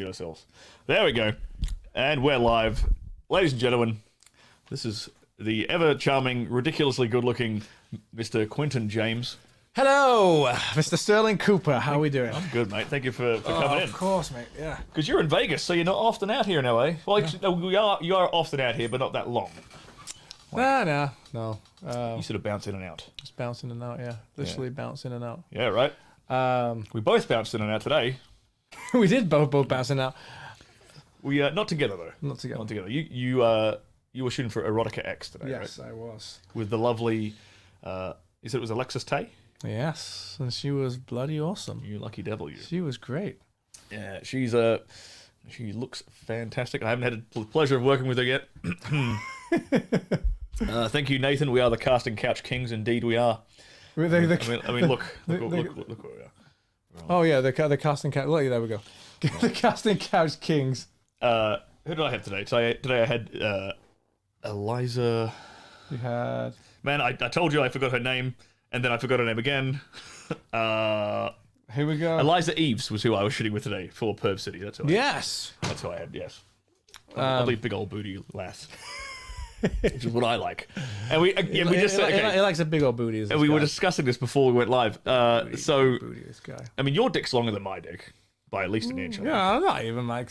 Ourselves. There we go. And we're live. Ladies and gentlemen, this is the ever-charming, ridiculously good-looking Mr. Quinton James. Hello, Mr. Sterling Cooper. How are we doing? I'm good, mate. Thank you for coming in. Of course, mate. Yeah. Because you're in Vegas, so you're not often out here in LA. Well, actually, no, you are often out here, but not that long. No. You sort of bounce in and out. Just bounce in and out, yeah. Literally bounce in and out. Yeah, right? We both bounced in and out today. We did both bounce in and out. We not together though. Not together. Not together. You were shooting for Erotica X today, Yes, right? I was. With the lovely, you said it was Alexis Tay? Yes, and she was bloody awesome. You lucky devil, you. She was great. Yeah, she looks fantastic. I haven't had the pleasure of working with her yet. Thank you, Nathan. We are the Casting Couch Kings. Indeed, we are. I mean, look where we are. Oh yeah, the casting couch. Look, there we go. The casting couch kings. Who did I have today? Today I had Eliza. You had. Man, I told you I forgot her name, and then I forgot her name again. Here we go. Eliza Eves was who I was shooting with today for Perv City. That's who that's who I had. Yes. Lovely big old booty lass. Which is what I like. And we just said, okay. He likes a big old booty. And we were discussing this before we went live. So, booty, this guy. I mean, your dick's longer than my dick by at least an inch. Yeah, not even like.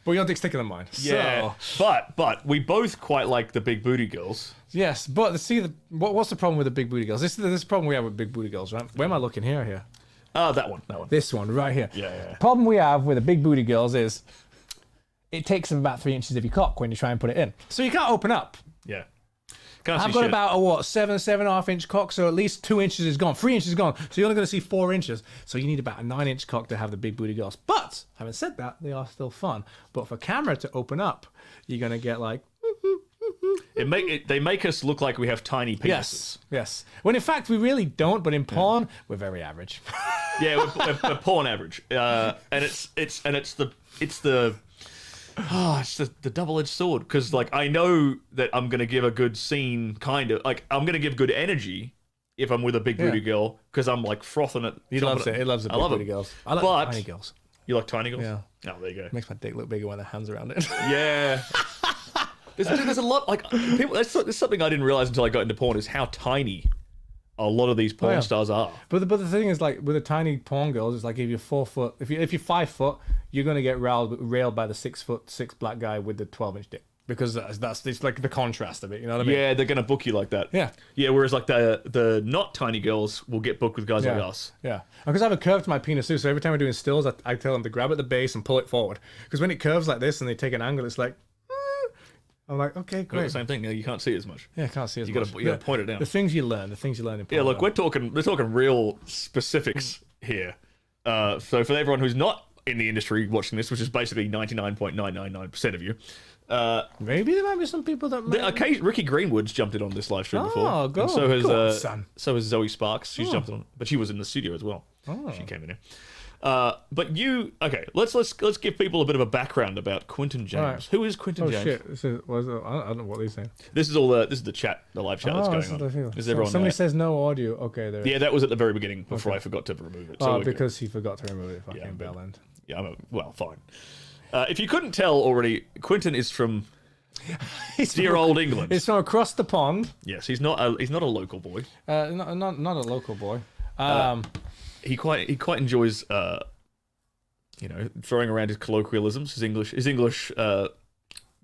But your dick's thicker than mine. Yeah, So. but we both quite like the big booty girls. Yes, but see, what's the problem with the big booty girls? This is the problem we have with big booty girls, right? Where am I looking here? That one. This one, right here. Yeah. Problem we have with the big booty girls is it takes them about 3 inches of your cock when you try and put it in. So you can't open up. Yeah. I've got about a 7.5 inch cock, so at least 2 inches is gone. 3 inches is gone. So you're only going to see 4 inches. So you need about a 9-inch cock to have the big booty girls. But having said that, they are still fun. But for camera to open up, you're going to get like. They make us look like we have tiny penises. Yes. When in fact we really don't. But in porn, we're very average. Yeah, we're porn average. And it's the double-edged sword, because like I know that I'm gonna give a good scene, kind of like I'm gonna give good energy if I'm with a big booty girl, because I'm like frothing it. He loves it. He loves the big booty girls. I like tiny girls. You like tiny girls? Yeah. Oh, there you go. Makes my dick look bigger when the hands around it. Yeah. There's a lot like people. There's something I didn't realize until I got into porn is how tiny a lot of these porn stars are. But the thing is, like with the tiny porn girls, it's like if you're 4 foot, if you're 5 foot, you're gonna get railed by the 6'6" black guy with the 12-inch dick, because it's like the contrast of it. You know what I mean? Yeah, they're gonna book you like that. Yeah. Whereas like the not tiny girls will get booked with guys like us. Yeah. Because I have a curve to my penis too, so every time we're doing stills, I tell them to grab at the base and pull it forward. Because when it curves like this and they take an angle, it's like. I'm like, okay, great. The same thing. You can't see it as much. Yeah, I can't see as much. You gotta point it down. The things you learn in porn. Yeah, look, we're talking real specifics here. So for everyone who's not in the industry watching this, which is basically 99.999% of you, maybe there might be some people that. Ricky Greenwood's jumped in on this live stream before. Oh, go. And so has son. So has Zoe Sparks. She's jumped on, but she was in the studio as well. She came in here. But let's give people a bit of a background about Quinton James. Right. Who is Quinton James? Shit! I don't know what they're saying. This is the chat, the live chat that's going on. This is everyone. Somebody says no audio. Okay, there. Yeah, that was at the very beginning before I forgot to remove it. So because he forgot to remove it. Fucking bell end. Yeah, well, fine. If you couldn't tell already, Quinton is from dear old England. He's from across the pond. Yes, he's not a local boy. Not a local boy. He quite enjoys throwing around his colloquialisms, his English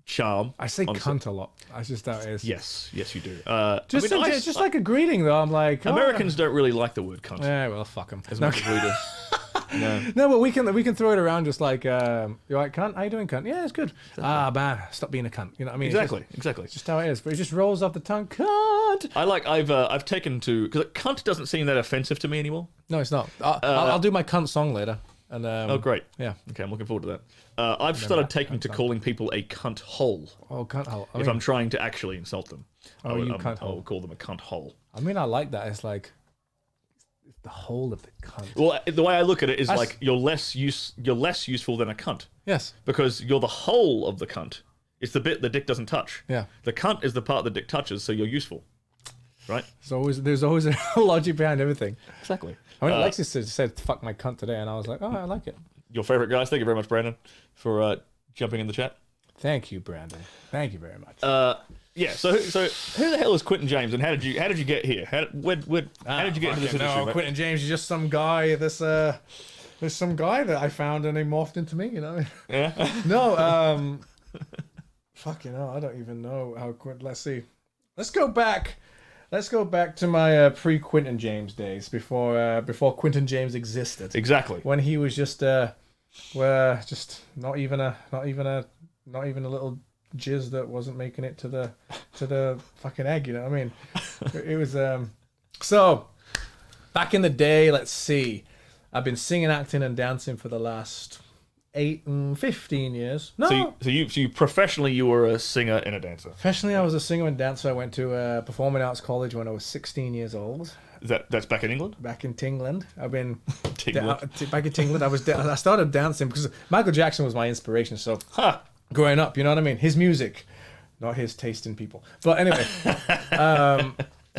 charm. I say cunt a lot. That's just how it is. Yes, you do. Just like a greeting though. I'm like Americans don't really like the word cunt. Yeah, well, fuck them. As much as we do. No, but we can throw it around just like you like cunt. How you doing, cunt? Yeah, it's good. Exactly. Man, stop being a cunt. You know what I mean? Exactly. It's just how it is. But it just rolls off the tongue. Cunt. I've taken to, because cunt doesn't seem that offensive to me anymore. No, it's not. I'll do my cunt song later. And oh, great. Yeah. Okay, I'm looking forward to that. I've started taking to calling people a cunt hole. Oh, cunt hole. If I'm trying to actually insult them, cunt hole. I will call them a cunt hole. I mean, I like that. It's like it's the whole of the cunt. Well, the way I look at it is like you're less useful than a cunt. Yes. Because you're the whole of the cunt. It's the bit the dick doesn't touch. Yeah. The cunt is the part the dick touches, so you're useful. Right? There's always a logic behind everything. Exactly. I mean, Alexis said "fuck my cunt" today, and I was like, oh, I like it. your favorite guys. Thank you very much, Brandon, for jumping in the chat. Thank you, Brandon. Thank you very much. Yeah. So who the hell is Quinton James, and how did you get here? How did you get into this industry? No, Quinton James is just some guy. There's some guy that I found and he morphed into me. You know. Yeah. No. I don't even know how. Let's see. Let's go back to my pre-Quinton James days before Quinton James existed. Exactly. When he was just just not even a little jizz that wasn't making it to the fucking egg. You know what I mean? It was so back in the day. Let's see. I've been singing, acting, and dancing for the last 15 years. No. So you professionally you were a singer and a dancer. Professionally, I was a singer and dancer. I went to Performing Arts College when I was 16 years old. That's back in England? Back in Tingland. I've been Tingland. back in Tingland. I started dancing because Michael Jackson was my inspiration. So growing up, you know what I mean? His music, not his taste in people. But anyway,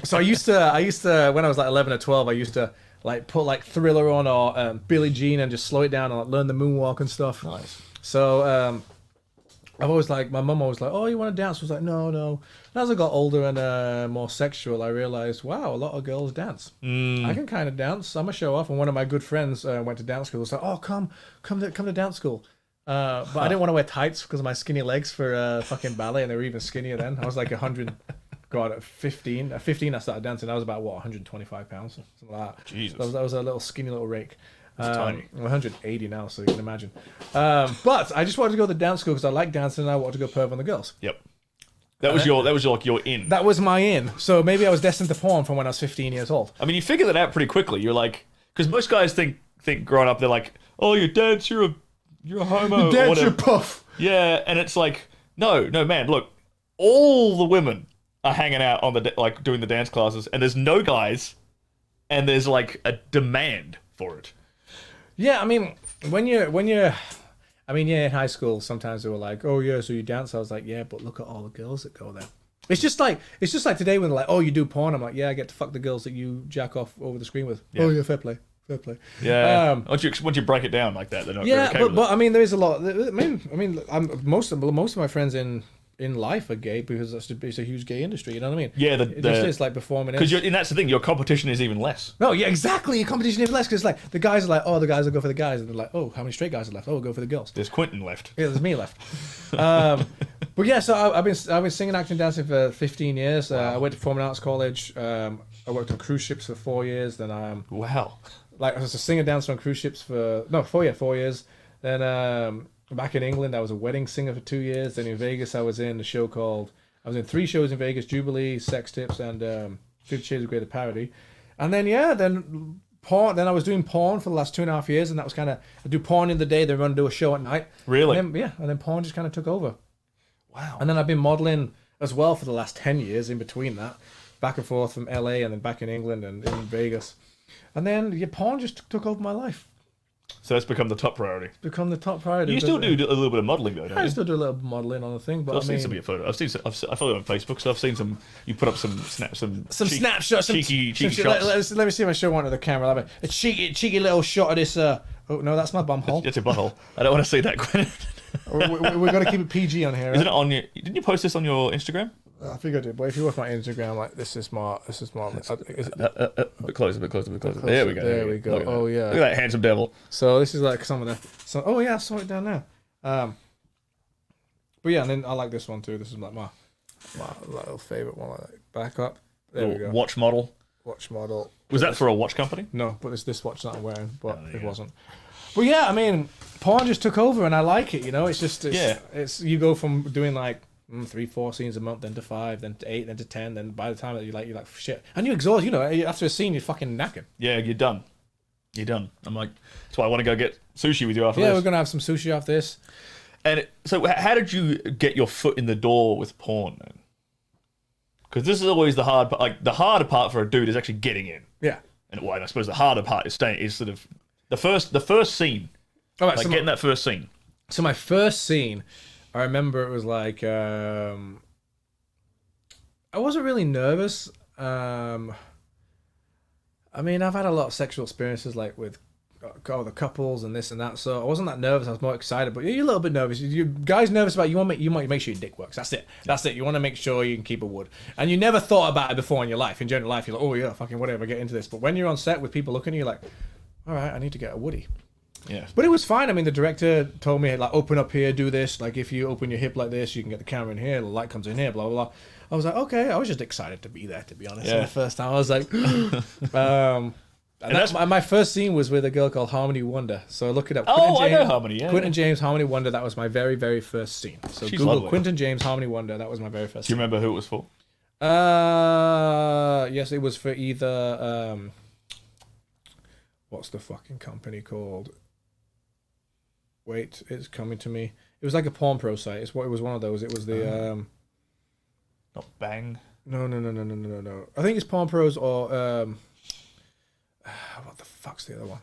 so I used to when I was like 11 or 12, I used to like put like Thriller on or Billie Jean and just slow it down and like, learn the moonwalk and stuff. Nice. So I've always like, my mum always like, oh, you want to dance? I was like, no. And as I got older and more sexual, I realized, wow, a lot of girls dance. I can kind of dance. I'm a show off. And one of my good friends went to dance school. I was like, oh, come to dance school. But I didn't want to wear tights because of my skinny legs for fucking ballet, and they were even skinnier then. I was like 100. God, at 15 I started dancing. I was about 125 pounds, something like that. Jesus, that was a little skinny little rake. Tiny. I'm 180 now, so you can imagine. But I just wanted to go to dance school because I like dancing and I wanted to go perv on the girls. Yep. That was your in. That was my in. So maybe I was destined to porn from when I was 15 years old. I mean, you figure that out pretty quickly. You're like, because most guys think growing up they're like, oh, you dance, you're a homo. You dance, you're puff. Yeah, and it's like, no, man, look, all the women are hanging out on doing the dance classes, and there's no guys, and there's like a demand for it. Yeah, I mean, when you're in high school, sometimes they were like, oh yeah, so you dance? I was like, yeah, but look at all the girls that go there. It's just like today when they're like, oh, you do porn? I'm like, yeah, I get to fuck the girls that you jack off over the screen with. Yeah. Oh yeah, fair play. Yeah. Once you break it down like that, they're not. Yeah, okay but I mean, there is a lot. I mean, most of my friends in life are gay because it's a huge gay industry. You know what I mean? Yeah, it's like performing. Because that's the thing. Your competition is even less. No, yeah, exactly. Your competition is even less because like the guys are like, oh, the guys will go for the guys, and they're like, oh, how many straight guys are left? Oh, we'll go for the girls. There's Quinton left. Yeah, there's me left. But yeah, so I've been singing, acting, dancing for 15 years. Wow. I went to Performing Arts College. I worked on cruise ships for 4 years. Then wow. Like I was a singer dancer on cruise ships for 4 years. Then back in England, I was a wedding singer for 2 years. Then in Vegas, I was in 3 shows in Vegas: Jubilee, Sex Tips, and 50 Shades of Grey: The Parody. And then porn. Then I was doing porn for the last 2.5 years, and that was kind of, I do porn in the day, then run do a show at night. Really? And then porn just kind of took over. Wow. And then I've been modeling as well for the last 10 years in between that, back and forth from LA and then back in England and in Vegas. And then porn just took over my life. So that's become the top priority. You still do a little bit of modelling though, don't you? I still do a little modelling on the thing, but I've seen some of your photos. I follow you on Facebook, so I've seen some. You put up some snapshots, cheeky shots. Let me see if I show one to the camera. I'll have a cheeky little shot of this. Oh no, that's my bumhole. It's your butthole. I don't want to see that, Quinton. We're gonna keep it PG on here. Right? Isn't it on your? Didn't you post this on your Instagram? I think I did, but if you watch my Instagram, like this is my. A bit closer. There we go. There we go. Oh yeah. Look at that handsome devil. So this is like some of the. Oh yeah, I saw it down there. But yeah, and then I like this one too. This is like my little favorite one. Like back up. There we go. Watch model. Was that for a watch company? No, but it's this watch that I'm wearing, but it wasn't. But yeah, I mean, porn just took over, and I like it. You know, it's you go from doing like 3-4 scenes a month, then to 5, then to 8, then to 10, then by the time that you're like shit, and you exhaust. You know, after a scene, you're fucking knackered. Yeah, you're done. I'm like, that's why I want to go get sushi with you after this. Yeah, we're gonna have some sushi after this. And so, how did you get your foot in the door with porn, then? Because this is always the hard part. Like the harder part for a dude is actually getting in. Yeah. And I suppose the harder part is sort of the first scene. All right, getting that first scene. So my first scene, I remember it was like I wasn't really nervous. I mean, I've had a lot of sexual experiences like with the couples and this and that. So I wasn't that nervous. I was more excited, but you're a little bit nervous. You guys nervous about you want to make sure your dick works. That's it. That's it. You want to make sure you can keep a wood. And you never thought about it before in your life. In general life, you're like, oh yeah, fucking whatever, get into this. But when you're on set with people looking at you, like, all right, I need to get a woody. Yeah. But it was fine. I mean, the director told me, like, open up here, do this. Like, if you open your hip like this, you can get the camera in here, the light comes in here, blah, blah, blah. I was like, okay. I was just excited to be there, to be honest. Yeah. The first time I was like, my first scene was with a girl called Harmony Wonder. So look it up. I know Harmony. Yeah, Quinton James, Harmony Wonder. That was my very, very first scene. So She's Google lovely. Quinton James, Harmony Wonder. That was my very first. Do you remember who it was for? Yes, it was for either. What's the fucking company called? Wait, it's coming to me. It was like a porn pro site. It was one of those. It was the Not Bang. No. I think it's Porn Pros or what the fuck's the other one?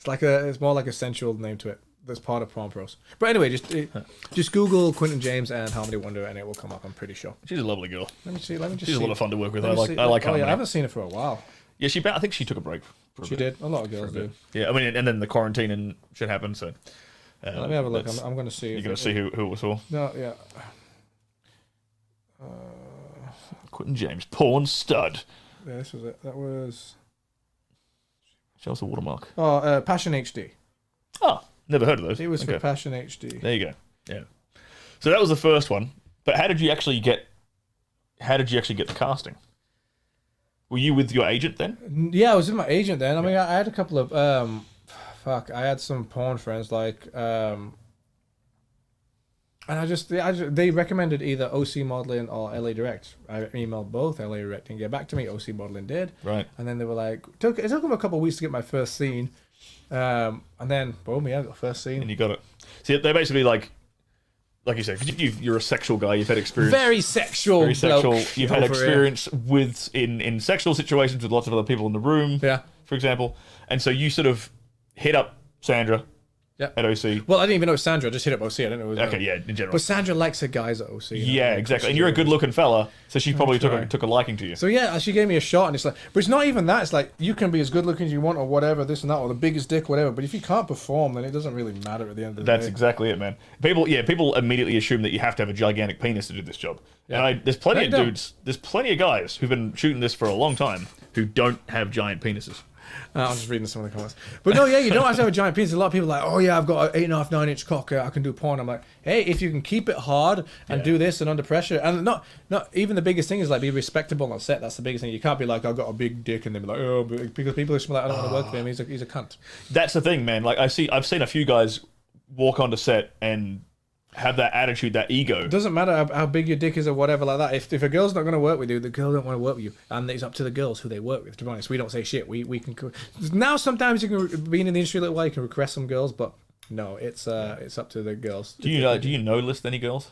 It's more like a sensual name to it. That's part of Porn Pros. But anyway, just Google Quinton James and Harmony Wonder and it will come up. I'm pretty sure. She's a lovely girl. Let me just. She's see. a lot of fun to work with. I like Oh Harmony. yeah, I haven't seen her for a while. Yeah, I think she took a break. She did. A lot of girls do. Yeah, I mean, and then the quarantine and shit happened. So let me have a look. I'm going to see. You're going to see who it was for. No, yeah. Quinton James, porn stud. Yeah, this was it. That was. Show us the watermark. Oh, Passion HD. Oh, never heard of those. It was for Passion HD. There you go. Yeah. So that was the first one. But how did you actually get the casting? Were you with your agent then? Yeah, I was with my agent then. I mean, I had a couple of I had some porn friends and they recommended either OC Modeling or LA Direct. I emailed both. LA Direct didn't get back to me. OC Modeling did. Right. And then they were like, it took them a couple of weeks to get my first scene. And then boom, yeah, got first scene. And you got it. See, they're basically like you said, because you're a sexual guy, you've had experience. Very sexual. You've had experience in sexual situations with lots of other people in the room. Yeah. For example, and so you sort of hit up Sandra. Yeah. At OC. Well, I didn't even know Sandra. I just hit up OC. I didn't know it was okay, yeah, in general. But Sandra likes her guys at OC. Yeah, exactly. And you're a good-looking fella, so she probably took a liking to you. So yeah, she gave me a shot, and it's like, but it's not even that. It's like you can be as good-looking as you want, or whatever, this and that, or the biggest dick, whatever. But if you can't perform, then it doesn't really matter at the end of the day. That's exactly it, man. People immediately assume that you have to have a gigantic penis to do this job. Yeah. And there's plenty of dudes, there's plenty of guys who've been shooting this for a long time who don't have giant penises. I'm just reading some of the comments. But no, yeah, you don't have to have a giant penis. A lot of people are like, oh yeah, I've got an 8.5, 9-inch cock. I can do porn. I'm like, hey, if you can keep it hard and do this and under pressure, and not even the biggest thing is like be respectable on set. That's the biggest thing. You can't be like, I've got a big dick, and then be like, oh, because people are like, I don't want to work with him. He's a cunt. That's the thing, man. Like I've seen a few guys walk onto set and have that attitude, that ego. It doesn't matter how big your dick is or whatever like that. If a girl's not going to work with you, the girl don't want to work with you, and it's up to the girls who they work with. To be honest, we don't say shit. We can now. Sometimes you can being in the industry a little while, you can request some girls, but no, it's up to the girls. Do you no list any girls?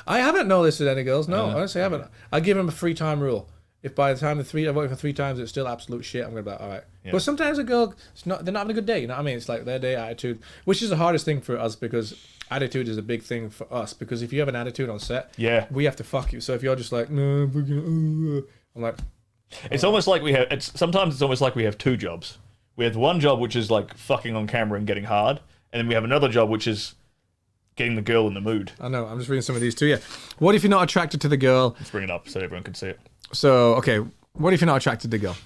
I haven't no listed any girls. No, honestly, I haven't. I give them a 3-time rule. If by the time I vote for 3 times, it's still absolute shit, I'm gonna be like, all right. Yeah. But sometimes a girl, they're not having a good day. You know what I mean? It's like their day, attitude, which is the hardest thing for us because attitude is a big thing for us. Because if you have an attitude on set, we have to fuck you. So if you're just like, no, I'm like, it's almost like we have. Sometimes it's almost like we have 2 jobs. We have one job which is like fucking on camera and getting hard, and then we have another job which is getting the girl in the mood. I know. I'm just reading some of these too. Yeah. What if you're not attracted to the girl? Let's bring it up so everyone can see it. So, okay, what if you're not attracted to the girl?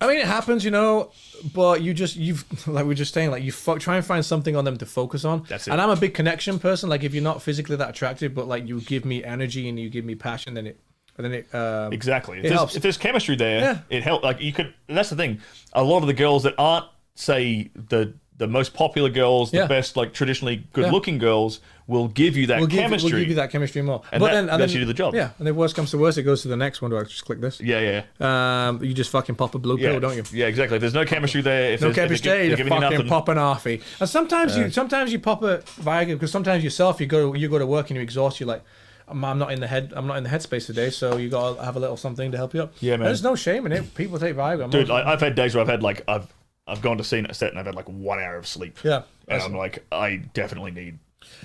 I mean, it happens, you know, but you've like we're just saying, like try and find something on them to focus on. That's it. And I'm a big connection person. Like, if you're not physically that attractive, but like you give me energy and you give me passion, then it exactly. It helps. If there's chemistry there, it helps. Like you could. And that's the thing. A lot of the girls that aren't, say, the most popular girls, the best, like traditionally good-looking girls, will give you that chemistry. We'll give you that chemistry more. And then you do the job. Yeah, and if worst comes to worst, it goes to the next one. Do I just click this? Yeah. You just fucking pop a blue pill, don't you? Yeah, exactly. If there's no chemistry there, you fucking pop an Arfie. And sometimes you pop a Viagra because sometimes yourself you go to work and you exhaust. You're like, I'm not in the headspace today, so you gotta have a little something to help you up. Yeah, man. There's no shame in it. People take Viagra. Dude, I've had days where I've had like I've gone to scene at set and I've had like 1 hour of sleep. Yeah. And I'm like, I definitely need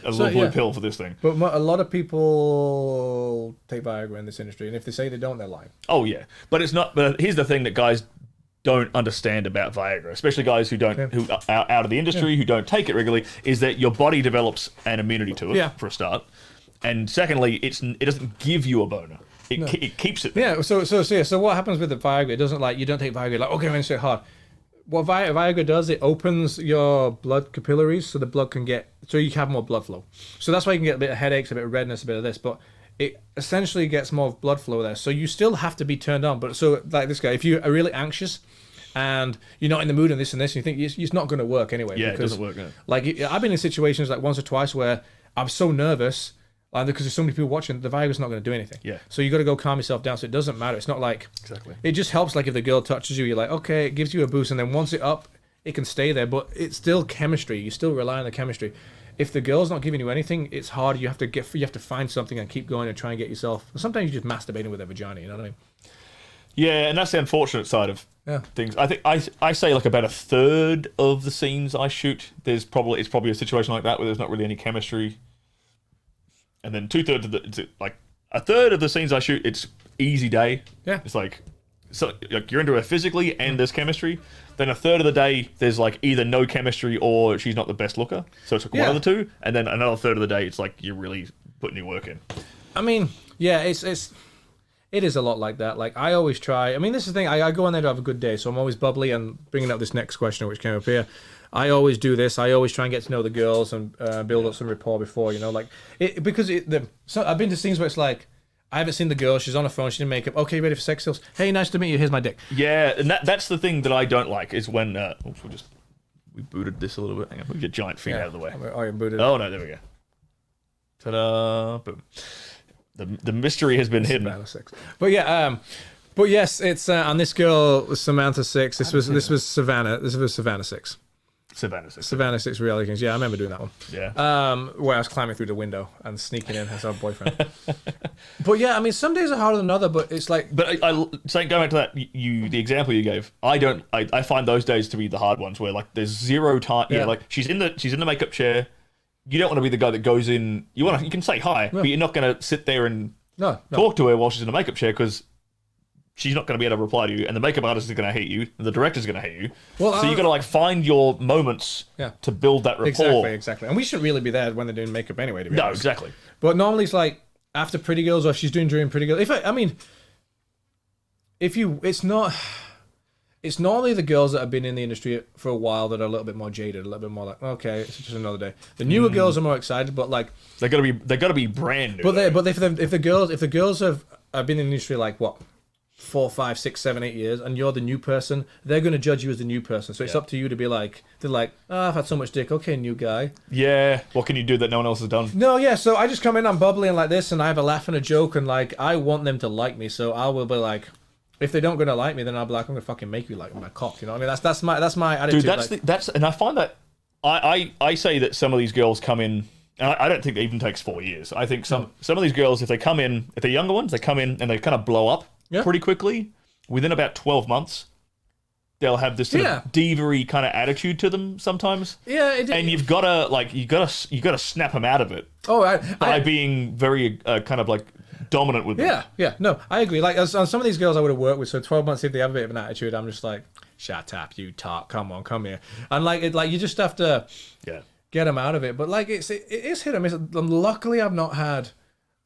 a little blue pill for this thing. But a lot of people take Viagra in this industry, and if they say they don't, they're lying. Oh yeah, but it's not. But here's the thing that guys don't understand about Viagra, especially guys who who are out of the industry, who don't take it regularly, is that your body develops an immunity to it, for a start. And secondly, it doesn't give you a boner. It keeps it there. Yeah, so what happens with the Viagra? It doesn't you don't take Viagra, okay, I'm going to say hard. What Viagra does, it opens your blood capillaries so the blood can so you can have more blood flow. So that's why you can get a bit of headaches, a bit of redness, a bit of this, but it essentially gets more blood flow there. So you still have to be turned on. But so like this guy, if you are really anxious and you're not in the mood and this, and you think it's not going to work anyway. Yeah, because, it doesn't work. Yeah. Like I've been in situations like once or twice where I'm so nervous because there's so many people watching, the Viagra's not going to do anything. Yeah. So you got to go calm yourself down. So it doesn't matter. It's not like it just helps. Like if the girl touches you, you're like, okay, it gives you a boost, and then once it's up, it can stay there. But it's still chemistry. You still rely on the chemistry. If the girl's not giving you anything, it's hard. You have to find something and keep going and try and get yourself. Sometimes you're just masturbating with their vagina. You know what I mean? Yeah, and that's the unfortunate side of things. I think I say like about a third of the scenes I shoot, it's probably a situation like that where there's not really any chemistry, and then a third of the scenes I shoot, it's easy day. Yeah, it's like you're into her physically and there's chemistry. Then a third of the day, there's like either no chemistry or she's not the best looker. So it's like one of the two. And then another third of the day, it's like you're really putting your work in. I mean, yeah, it is a lot like that. Like I always try. I mean, this is the thing. I go in there to have a good day, so I'm always bubbly and bringing up this next question, which came up here. I always do this. I always try and get to know the girls and build up some rapport before, I've been to scenes where it's like, I haven't seen the girl. She's on her phone. She's in makeup. Okay, ready for sex skills? Hey, nice to meet you. Here's my dick. Yeah, and that's the thing that I don't like is when we booted this a little bit. Hang on, we get giant feet out of the way. Oh, you booted. Oh no, there we go. Ta-da! Boom. The mystery has been hidden. But yeah, but yes, it's and this girl was Samantha 6. This was Savannah. This was Savannah 6. Savannah 6 reality kings. Yeah, I remember doing that one. Yeah. Where I was climbing through the window and sneaking in as our boyfriend. But yeah, I mean, some days are harder than other, but it's like. But going back to that, the example you gave, I find those days to be the hard ones where like there's zero time. Yeah. Like she's in the makeup chair. You don't want to be the guy that goes in. You can say hi, but you're not going to sit there and talk to her while she's in a makeup chair because she's not going to be able to reply to you, and the makeup artist is going to hate you, and the director's going to hate you. Well, so you got to like find your moments to build that rapport. Exactly. And we shouldn't really be there when they're doing makeup anyway. To be honest. Exactly. But normally it's like after Pretty Girls, or if she's doing during Pretty Girls. It's normally the girls that have been in the industry for a while that are a little bit more jaded, a little bit more like, okay, it's just another day. The newer girls are more excited, but like they gotta be brand new. But if the girls have been in the industry like what 4, 5, 6, 7, 8 years, and you're the new person, they're going to judge you as the new person. So it's up to you to be like, they're like, I've had so much dick. Okay, new guy. Yeah. What can you do that no one else has done? No, yeah. So I just come in, I'm bubbly and like this, and I have a laugh and a joke, and like I want them to like me. So I will be like, if they don't gonna like me, then I'll be like, I'm gonna fucking make you like my cock. You know what I mean? That's my attitude. Dude, and I find that I say that some of these girls come in. And I don't think it even takes 4 years. I think some of these girls, if they come in, if they're younger ones, they come in and they kind of blow up pretty quickly. Within about 12 months, they'll have this sort of diva-y kind of attitude to them sometimes. Yeah, and you've got to snap them out of it. By being very kind of like dominant with them. Yeah. No, I agree. Like on some of these girls I would have worked with, so 12 months if they have a bit of an attitude, I'm just like, shut up, you talk, come on, come here, and like you just have to get them out of it. But like it is hit or miss. Luckily, I've not had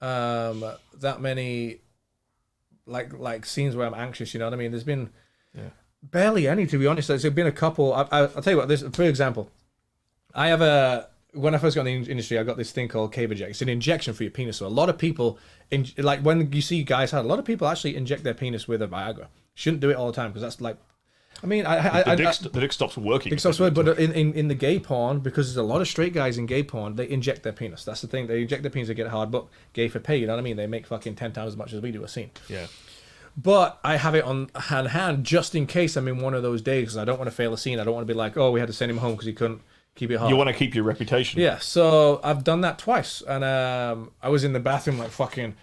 that many like scenes where I'm anxious. You know what I mean? There's been barely any, to be honest. There's been a couple. I'll tell you what. This, for example, I have when I first got in the industry, I got this thing called cave injection. It's an injection for your penis. So a lot of people, like when you see guys have, a lot of people actually inject their penis with a Viagra. Shouldn't do it all the time because that's like, I mean, the dick stops working. Dick stops working, but in the gay porn, because there's a lot of straight guys in gay porn, they inject their penis. That's the thing. They inject their penis to get hard, but gay for pay. You know what I mean? They make fucking 10 times as much as we do a scene. Yeah. But I have it on hand just in case I'm in one of those days because I don't want to fail a scene. I don't want to be like, oh, we had to send him home because he couldn't keep it hard. You want to keep your reputation. Yeah, so I've done that twice. And I was in the bathroom like fucking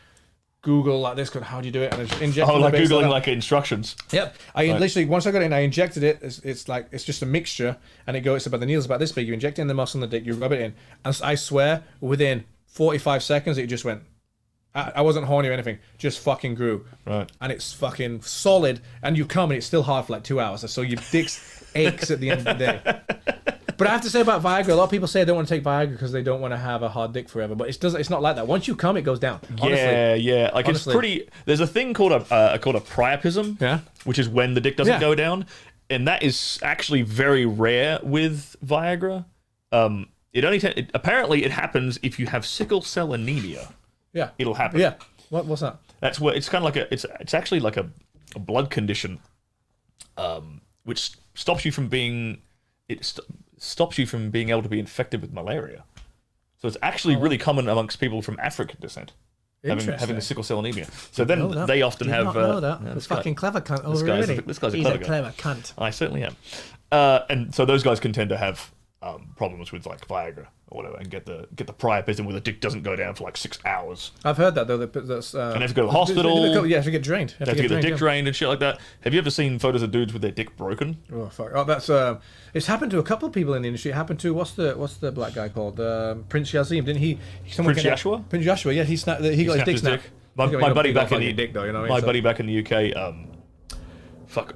Google like this, how do you do it? And I just injected like Googling like instructions. Yep. Literally, once I got it in, I injected it. It's just a mixture. And it's about the needle's about this big. You inject it in the muscle in the dick, you rub it in. And I swear, within 45 seconds, it just went. I wasn't horny or anything. Just fucking grew. Right. And it's fucking solid. And you come and it's still hard for like 2 hours. So your dick's aches at the end of the day. But I have to say about Viagra, a lot of people say they don't want to take Viagra because they don't want to have a hard dick forever. But it's not like that. Once you come, it goes down. Honestly. Yeah. Like honestly. It's pretty. There's a thing called a priapism. Yeah. Which is when the dick doesn't go down, and that is actually very rare with Viagra. Apparently it happens if you have sickle cell anemia. Yeah, it'll happen. Yeah, what's that? That's where it's kind of like it's actually like a blood condition, which stops you from being stops you from being able to be infected with malaria. So it's actually really common amongst people from African descent, having the sickle cell anemia. So then they often have. This fucking clever cunt. Oh, really? This guy's He's a clever cunt. I certainly am. And so those guys can tend to have problems with like Viagra or whatever, and get the priapism where the dick doesn't go down for like 6 hours. I've heard that though. That's and they have to go to the hospital. You have to get drained. They have to get the dick drained and shit like that. Have you ever seen photos of dudes with their dick broken? Oh fuck! Oh, that's it's happened to a couple of people in the industry. It happened to what's the black guy called? Prince Yazim, didn't he? Prince Joshua. Prince Joshua. Yeah, he got his dick snapped. My buddy back in the buddy back in the UK.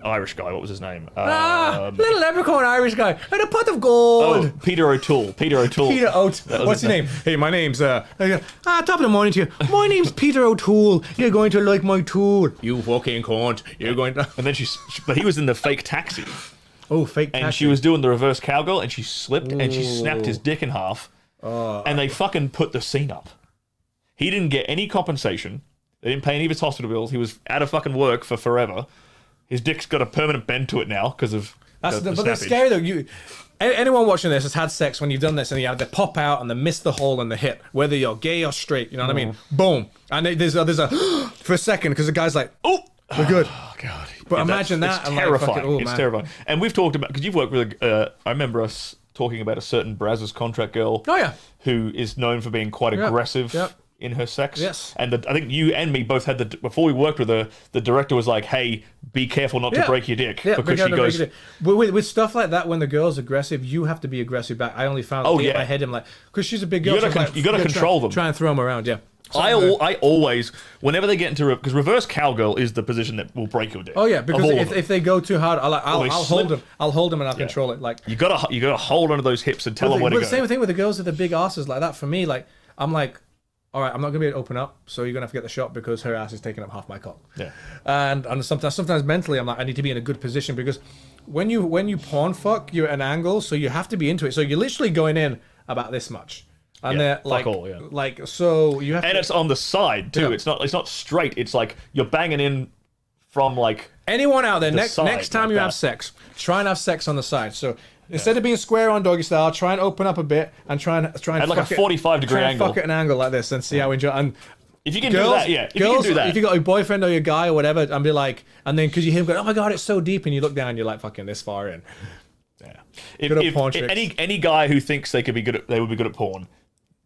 Irish guy. What was his name? Little leprechaun Irish guy and a pot of gold. Oh, Peter O'Toole. Peter What's his name? Hey, my name's top of the morning to you. My name's Peter O'Toole. You're going to like my tool. You fucking cunt. You're going to. And then but he was in the fake taxi. Oh, fake taxi. And she was doing the reverse cowgirl, and she slipped and she snapped his dick in half. And they fucking put the scene up. He didn't get any compensation. They didn't pay any of his hospital bills. He was out of fucking work for forever. His dick's got a permanent bend to it now because of the but it's scary though. Anyone watching this has had sex when you've done this and you have to pop out and they miss the hole and the hit, whether you're gay or straight. You know what I mean? Boom, and there's a for a second because the guy's like, oh, we're good. Oh god! But imagine that. It's terrifying. It's terrifying. And we've talked about because you've worked with. I remember us talking about a certain Brazzers contract girl. Oh yeah. Who is known for being quite aggressive. Yep. In her sex. Yes. And I think you and me both had before we worked with her, the director was like, hey, be careful not to break your dick. Yeah, because she goes... With stuff like that, when the girl's aggressive, you have to be aggressive back. I only found in my head, I'm like, because she's a big girl. You got to control them. Try and throw them around, yeah. I always, whenever they get into... Because reverse cowgirl is the position that will break your dick. Oh, yeah, because if they go too hard, I'll hold them. I'll hold them and I'll control it. Like You got to hold onto those hips and tell them where to go. But the same thing with the girls with the big asses like that. For me, like, I'm like... All right, I'm not gonna be able to open up, so you're gonna have to get the shot because her ass is taking up half my cock. Yeah. And sometimes mentally, I'm like, I need to be in a good position because when you porn fuck, you're at an angle, so you have to be into it. So you're literally going in about this much, and they're like, so you have. And it's on the side too. Yeah. It's not straight. It's like you're banging in from like. Anyone out there, next time you have sex, try and have sex on the side. So. Instead of being square on doggy style, try and open up a bit and try and at like a 45-degree angle. Fuck at an angle like this and see how we enjoy. And if you can do that, if you can do that, if you got a boyfriend or your guy or whatever, and be like, and then because you hear him go, oh my god, it's so deep, and you look down, and you're like, fucking this far in. Yeah. If any guy who thinks they would be good at porn,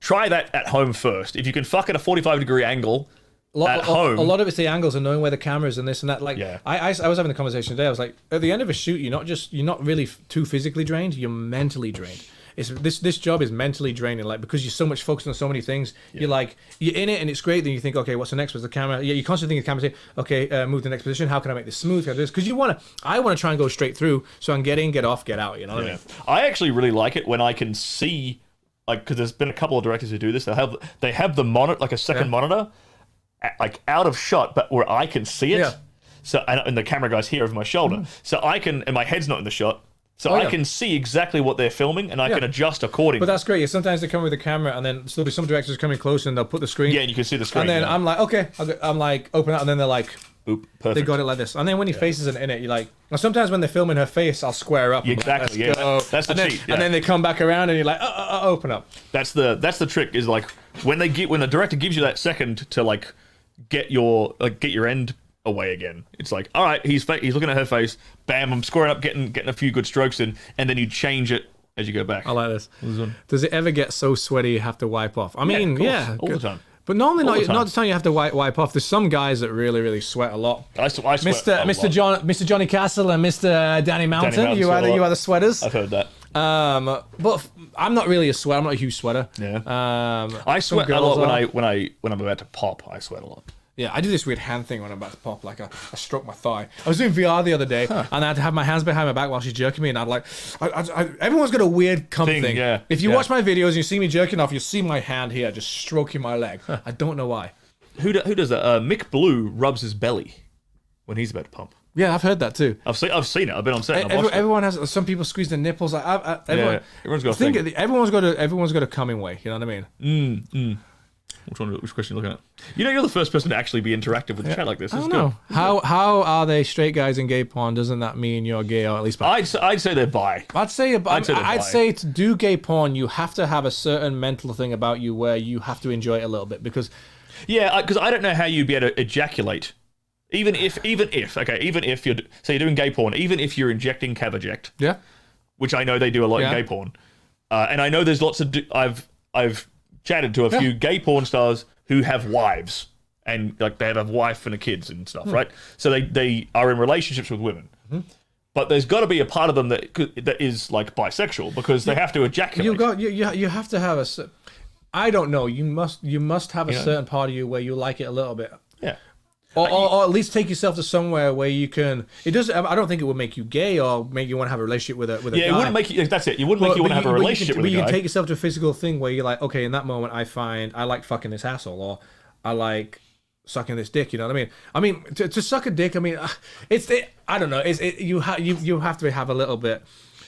try that at home first. If you can fuck at a 45-degree angle. At home. A lot of it's the angles and knowing where the camera is and this and that. Like, I was having a conversation today. I was like, at the end of a shoot, you're not really too physically drained. You're mentally drained. This job is mentally draining. Like because you're so much focused on so many things. You're in it and it's great. Then you think, okay, what's the next? What's the camera? Yeah, you constantly think the camera. Okay, move to the next position. How can I make this smooth? How do this? Because I want to try and go straight through so I can get in, get off, get out. You know what I mean? I actually really like it when I can see, like, because there's been a couple of directors who do this. They have the monitor, like a second monitor. Like out of shot, but where I can see it. Yeah. So and the camera guy's here over my shoulder, so I can, and my head's not in the shot, so I can see exactly what they're filming, and I can adjust accordingly. But that's great. Yeah, sometimes they come with the camera, and then there'll be some directors coming close, and they'll put the screen. Yeah, and you can see the screen. And then I'm like, okay, I'm like, open up, and then they're like, oop, perfect. They got it like this. And then when your face isn't in it, you're like, well, sometimes when they're filming her face, I'll square up. Exactly. Like, that's the cheat. And then they come back around, and you're like, open up. That's the trick. Is like when the director gives you that second to like. Get your end away again. It's like, all right, he's looking at her face. Bam, I'm scoring up, getting a few good strokes in, and then you change it as you go back. I like this. Does it ever get so sweaty you have to wipe off? I mean, all the time. But normally not the time you have to wipe off. There's some guys that really, really sweat a lot. I sweat Mr. Johnny Castle and Mr. Danny Mountain. You are the sweaters. I've heard that. But I'm not really a sweater. I'm not a huge sweater. Yeah. I sweat a lot when I'm about to pop. I sweat a lot. Yeah, I do this weird hand thing when I'm about to pop. Like I stroke my thigh. I was doing VR the other day, and I had to have my hands behind my back while she's jerking me, and I'd like, everyone's got a weird cum thing. Yeah. If you watch my videos and you see me jerking off, you see my hand here just stroking my leg. I don't know why. Who does that? Mick Blue rubs his belly when he's about to pump. Yeah, I've heard that too. I've seen it. I've been on set. Everyone has. Some people squeeze their nipples. Everyone's got a thing. Everyone's got a coming way. You know what I mean? Which question are you looking at? You know, you're the first person to actually be interactive with the chat like this. I don't know. How are they straight guys in gay porn? Doesn't that mean you're gay, or at least? I'd say they're bi. I'd say to do gay porn, you have to have a certain mental thing about you where you have to enjoy it a little bit because. Yeah, because I don't know how you'd be able to ejaculate. Even if you're doing gay porn, even if you're injecting Caveject, yeah, which I know they do a lot in gay porn, and I know there's lots of I've chatted to a few gay porn stars who have wives and like they have a wife and a kids and stuff, right? So they are in relationships with women, but there's got to be a part of them that is like bisexual because they have to ejaculate. You have to have a. I don't know. You must have a certain part of you where you like it a little bit. Yeah. Or at least take yourself to somewhere where you can. It does. I don't think it would make you gay or make you want to have a relationship with a guy. Yeah, it wouldn't make you. That's it. You wouldn't make you want to have a relationship with a guy. But you can take yourself to a physical thing where you're like, okay, in that moment, I like fucking this asshole, or I like sucking this dick. You know what I mean? I mean, to suck a dick. I mean, I don't know. You have to have a little bit.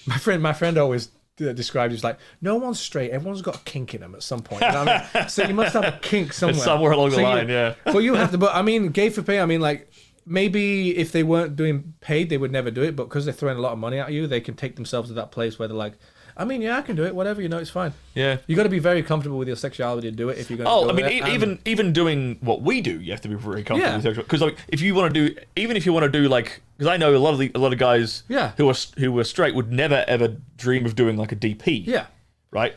My friend always described as like, no one's straight, everyone's got a kink in them at some point. You know what I mean? So you must have a kink somewhere along the line. Yeah. But you have to. But I mean, gay for pay. I mean, like maybe if they weren't doing paid, they would never do it. But because they're throwing a lot of money at you, they can take themselves to that place where they're like, I mean, yeah, I can do it. Whatever, you know, it's fine. Yeah. You got to be very comfortable with your sexuality to do it if you're going to. I mean, even doing what we do, you have to be very comfortable with sexual. Because like, if you want to do like, because I know a lot of guys who were straight would never ever dream of doing like a DP. Yeah. Right.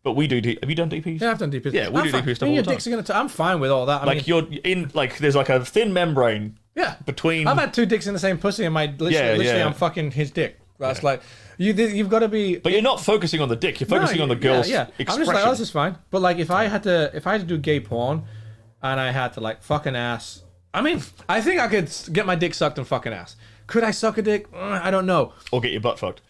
But we do. Have you done DPs? Yeah, I've done DPs. Yeah, we do DP stuff all the time. I'm fine with all that. I mean, you're in like there's like a thin membrane. Yeah. Between. I've had two dicks in the same pussy, and literally I'm fucking his dick. That's like. You've got to be. But you're not focusing on the dick. You're focusing on the girl's expression. I'm just like, this is fine. But like, if I had to do gay porn, and I had to like fuck an ass, I mean, I think I could get my dick sucked and fuck an ass. Could I suck a dick? I don't know. Or get your butt fucked.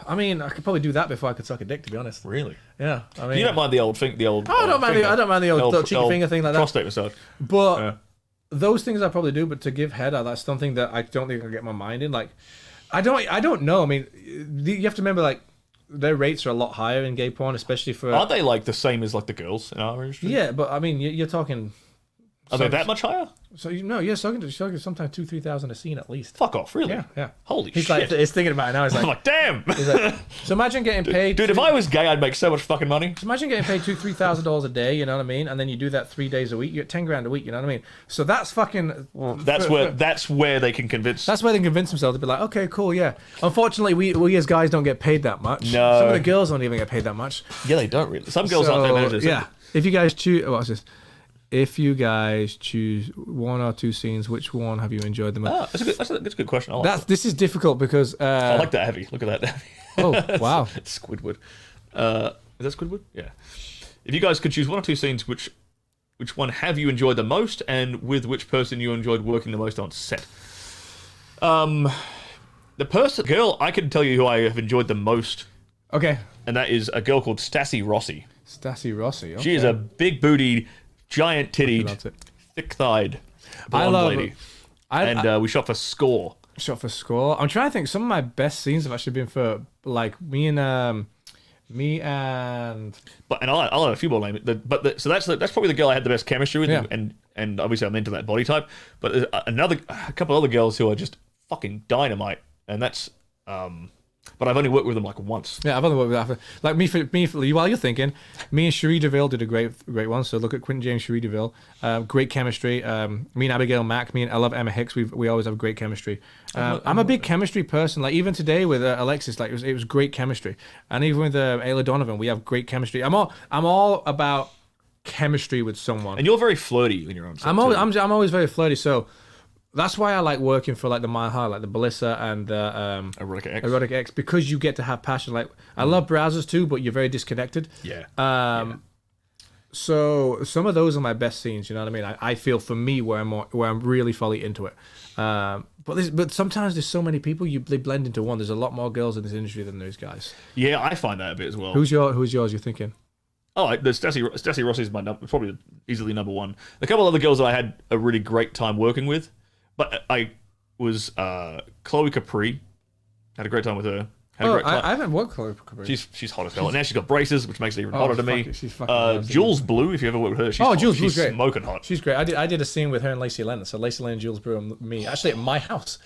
I mean, I could probably do that before I could suck a dick. To be honest. Really? Yeah. I mean, you don't mind the old thing, I don't mind the old cheeky finger thing like that. Prostate massage. But those things I probably do. But to give head, that's something that I don't think I can get my mind in. Like. I don't know. I mean, you have to remember, like, their rates are a lot higher in gay porn, especially for. Aren't they like the same as like the girls in our industry? Yeah, but I mean, you're talking. Are they that much higher? So sometimes 2,000-3,000 a scene at least. Fuck off, really? Yeah. Holy shit! He's thinking about it now. He's like, damn. He's like, so imagine getting paid. Dude, if I was gay, I'd make so much fucking money. So imagine getting paid $2,000-3,000 a day. You know what I mean? And then you do that 3 days a week. You get $10,000 a week. You know what I mean? So that's fucking. That's where they can convince. That's where they can convince themselves to be like, okay, cool, yeah. Unfortunately, we as guys don't get paid that much. No. Some of the girls don't even get paid that much. Yeah, they don't really. Some girls aren't that managers. Yeah. If you guys choose, what's this? If you guys choose one or two scenes, which one have you enjoyed the most? That's a good question. This is difficult because I like that heavy. Look at that heavy. Oh wow, it's Squidward. Is that Squidward? Yeah. If you guys could choose one or two scenes, which one have you enjoyed the most, and with which person you enjoyed working the most on set? The girl, I can tell you who I have enjoyed the most. Okay. And that is a girl called Stassi Rossi. Stassi Rossi. Okay. She is a big bootied, giant tittied, thick thighed blonde lady. And we shot for Score. I'm trying to think. Some of my best scenes have actually been for like me and. But I'll have a few more names. So that's probably the girl I had the best chemistry with, and obviously I'm into that body type. But there's a couple other girls who are just fucking dynamite, and that's But I've only worked with them like once. Yeah, I've only worked with that. Like me, while you're thinking, me and Cherie DeVille did a great one. So look at Quinton James, Cherie DeVille. Great chemistry. Me and Abigail Mack, me and I love Emma Hicks. We always have great chemistry. I'm a big chemistry person. Like even today with Alexis, like it was great chemistry. And even with Ayla Donovan, we have great chemistry. I'm all about chemistry with someone. And you're very flirty when you're on set. I'm always very flirty. So That's why I like working for like the Mile High, like the Ballista and the Erotic X, because you get to have passion. Like I love browsers too, but you're very disconnected. Yeah. So some of those are my best scenes. You know what I mean? I feel for me where I'm really fully into it. But sometimes there's so many people they blend into one. There's a lot more girls in this industry than those guys. Yeah, I find that a bit as well. Who's yours? You're thinking? Oh, there's Stassi Rossi's my probably easily number one. A couple other girls that I had a really great time working with, but I was Chloe Capri. Had a great time with her. I haven't worked with Chloe Capri. She's hot as hell. And now she's got braces, which makes it even hotter to me. She's fucking Jules Blue, if you ever worked with her, Jules she's great. Smoking hot. She's great. I did a scene with her and Lacey Lennon. So Lacey Lennon, Jules Blue, and me. Actually, at my house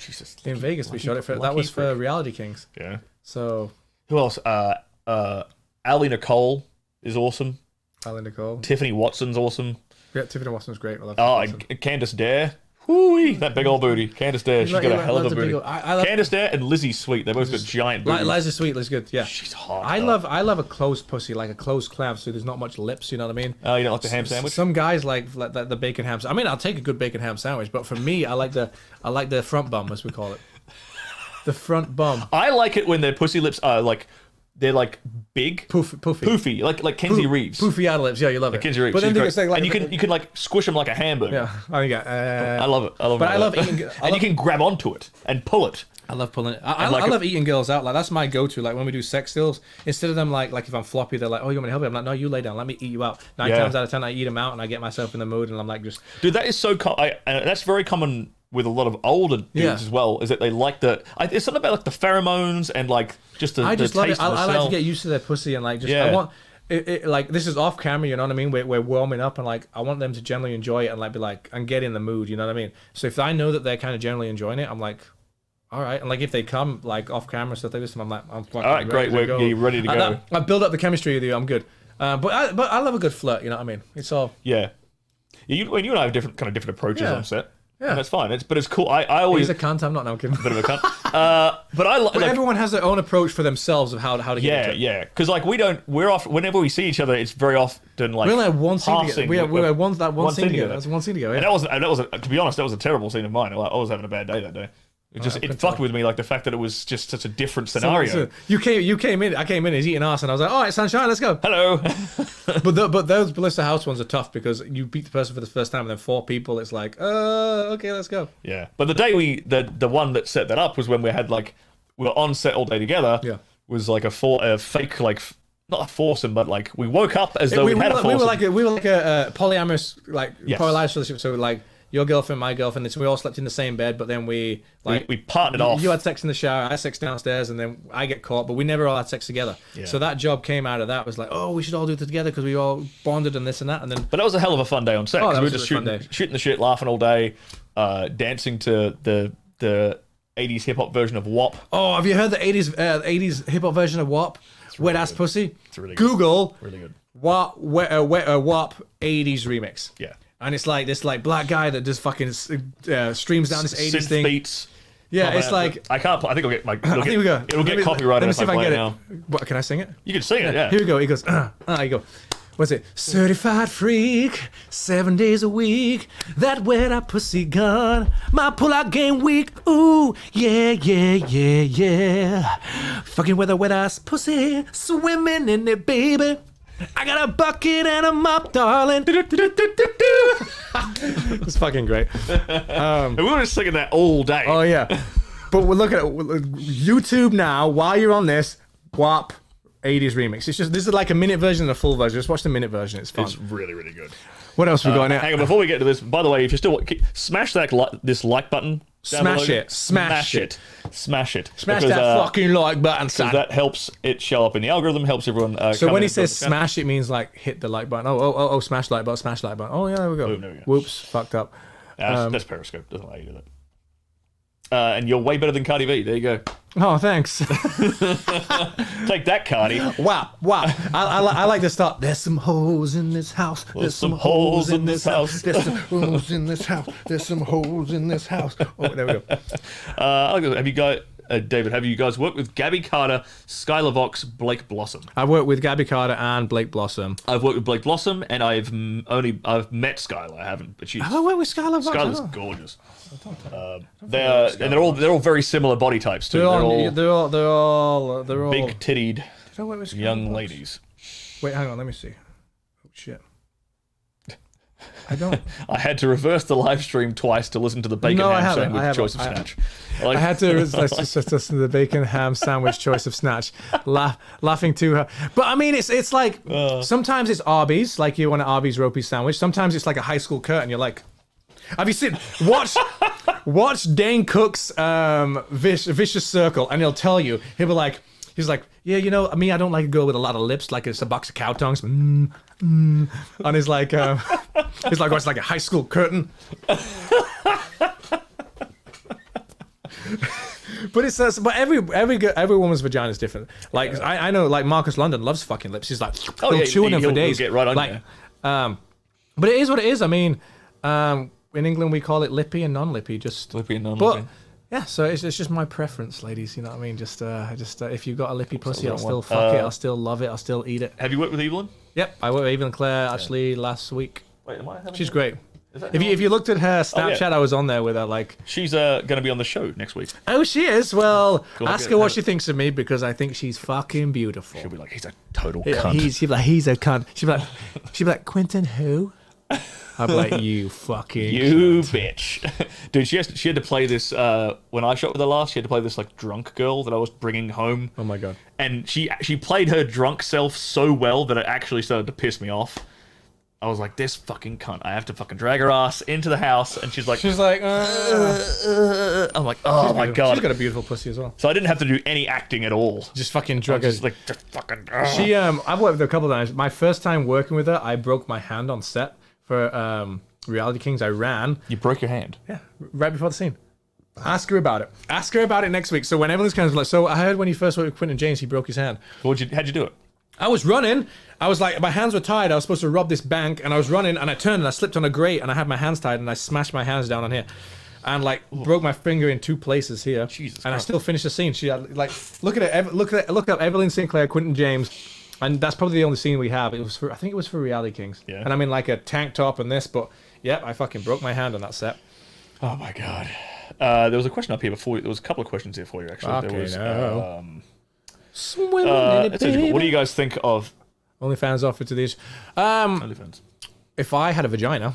in Vegas, we shot it for. That was for Reality Kings. Yeah. So who else? Ali Nicole is awesome. Ali Nicole. Tiffany Watson's awesome. Yeah, Tiffany Watson's great. I love Candace Dare. Whoo-wee, that big old booty. Candace Dare, she's got a hell of a booty. Candace Dare and Lizzie Sweet, they both got giant booties. Liza Sweet looks good, yeah. She's hot. I love a closed pussy, like a closed clam, so there's not much lips, you know what I mean? Oh, you don't like the ham sandwich? Some guys like the bacon ham sandwich. I mean, I'll take a good bacon ham sandwich, but for me, I like the front bum, as we call it. The front bum. I like it when their pussy lips are like... They're like big, poofy, like Kenzie Reeves. Poofy outer lips, yeah, you love it. Kenzie Reeves, but then like, and you can like squish them like a hamburger. Yeah, I love it. I love eating, and you can grab onto it and pull it. I love pulling it. I love eating girls out. Like that's my go-to. Like when we do sex stills, instead of them like if I'm floppy, they're like, "Oh, you want me to help you?" I'm like, "No, you lay down. Let me eat you out." 9 times out of 10, I eat them out and I get myself in the mood, and I'm like, just dude, that is so. That's very common with a lot of older dudes as well. Is that they like it's something about like the pheromones and like just the. I just love it. I like to get used to their pussy and like just I want. Like this is off camera, you know what I mean? We're warming up and like I want them to generally enjoy it and like be like and get in the mood, you know what I mean? So if I know that they're kind of generally enjoying it, I'm like, all right. And like if they come like off camera stuff like this, I'm like, I'm fucking all right, great, you're ready to go. I build up the chemistry with you. I'm good. But I love a good flirt. You know what I mean? It's all You and I have different approaches on set. Yeah, and that's fine. It's cool. I always. He's a cunt. I'm not kidding. A bit of a cunt. But everyone has their own approach for themselves of how to get into it. Yeah. Because like we're off whenever we see each other, it's very often like we only had one scene together. We had one scene together. That's one scene together. Yeah. And that was to be honest, that was a terrible scene of mine. I was having a bad day that day. It fucked with me, like the fact that it was just such a different scenario. So you came in. I came in. He's eating ass, and I was like, "All right, sunshine, let's go." Hello. but those Ballista House ones are tough because you beat the person for the first time, and then 4 people. It's like, okay, let's go. Yeah, but the day the one that set that up was when we were on set all day together. Yeah, was like a fake like. Not a foursome, but like we woke up as though we had a foursome. We were like a polyamorous polyamorous relationship. So like. Your girlfriend, my girlfriend, so we all slept in the same bed, but then we partnered off. You had sex in the shower, I had sex downstairs, and then I get caught, but we never all had sex together. Yeah. So that job came out of that, was like, oh, we should all do it together because we all bonded and this and that. And then, but that was a hell of a fun day on set. We were just shooting the shit, laughing all day, dancing to the 80s hip hop version of WAP. Oh, have you heard the 80s hip hop version of WAP? Really Wet Ass Pussy? It's really good. Google really good. WAP 80s remix. Yeah. And it's like this like black guy that just fucking streams down this 80s synth thing. Beats. Yeah, it's like I can't. I think I'll get my. I think we go. It'll get copyrighted. Let me see if I can get it. Now. What, can I sing it? You can sing it. Yeah. Here we go. He goes. You go. What's it? Certified freak, 7 days a week. That wet up pussy gun. My pull-out game weak. Ooh, yeah. Fucking with a wet ass pussy, swimming in it, baby. I got a bucket and a mop, darling. It's fucking great. And we were just singing that all day. Oh yeah, but we're looking at YouTube now. While you're on this, WAP 80s remix. It's just this is like a minute version and a full version. Just watch the minute version. It's fun. It's really really good. What else we got now? Hang on, before we get to this. By the way, if you're still smash this like button. Smash it. Smash that fucking like button, son. That helps it show up in the algorithm, helps everyone. So when he says smash, it means like hit the like button. Oh, smash like button, smash like button. Oh, yeah, there we go. Boom, there we go. Whoops, fucked up. That's Periscope. Doesn't allow you to do that. And you're way better than Cardi B. There you go. Oh, thanks. Take that, Cardi. Wow. I like to start. There's some holes in this house. There's some holes in this house. There's some holes in this house. There's some holes in this house. Oh, there we go. Have you got David, have you guys worked with Gabby Carter, Skylar Vox, Blake Blossom? I've worked with Gabby Carter and Blake Blossom. I've worked with Blake Blossom, and I've met Skylar. I haven't, but she's. Have I worked with Skylar Vox? Skylar's gorgeous. They're all very similar body types too. They're all big tittied young Vox? ladies. Wait, hang on, let me see. Oh shit. I don't. I had to reverse the live stream twice to listen to the bacon ham sandwich choice of snatch. I had to just listen to the bacon ham sandwich choice of snatch, laughing to her. But I mean, it's like sometimes it's Arby's, like you want an Arby's ropey sandwich. Sometimes it's like a high school curtain. You're like, have you seen? Watch Dane Cook's Vicious Circle, and he'll tell you. He'll be like. He's like, yeah, you know, I mean, I don't like a girl with a lot of lips, like it's a box of cow tongues. And he's like, oh, it's like a high school curtain. But every woman's vagina is different. Like I know, like Marcus London loves fucking lips. He's like, chewing them for days. He'll get right on like, but it is what it is. I mean, in England we call it lippy and non-lippy. Just lippy and non-lippy. But, yeah, so it's just my preference, ladies. You know what I mean? Just if you've got a lippy pussy, I'll still fuck it. I'll still love it. I'll still eat it. Have you worked with Evelyn? Yep, I worked with Evelyn Claire actually last week. Wait, am I having She's great. If you looked at her Snapchat, I was on there with her. Like she's going to be on the show next week. Oh, she is. Well, ask her what she thinks of me because I think she's fucking beautiful. She'll be like, he's a total cunt. She'll be like, he's a cunt. She'll be like, Quinton who? I'd be like, you fucking bitch. Dude, she had to play this, when I shot with her last, she had to play this, like, drunk girl that I was bringing home. Oh, my God. And she played her drunk self so well that it actually started to piss me off. I was like, this fucking cunt. I have to fucking drag her ass into the house, and she's like... I'm like, oh, my God. She's got a beautiful pussy as well. So I didn't have to do any acting at all. Just fucking drug her. Just like, just fucking... I've worked with her a couple of times. My first time working with her, I broke my hand on set. For Reality Kings, I ran. You broke your hand? Yeah, right before the scene. Ask her about it. Ask her about it next week. So when Evelyn's kind of like, so I heard when he first worked with Quinton James, he broke his hand. How'd you do it? I was running. I was like, my hands were tied. I was supposed to rob this bank, and I was running, and I turned, and I slipped on a grate, and I had my hands tied, and I smashed my hands down on here. And like broke my finger in 2 places here. Jesus and Christ. I still finished the scene. She had like look up Evelyn Sinclair, Quinton James. And that's probably the only scene we have. I think it was for Reality Kings. Yeah. And I'm in like a tank top and this, but yep, I fucking broke my hand on that set. Oh my God. There was a question up here before you. There was a couple of questions here for you, actually. Okay, there was, Swimming in it, baby. what do you guys think of OnlyFans offer to these? OnlyFans? If I had a vagina,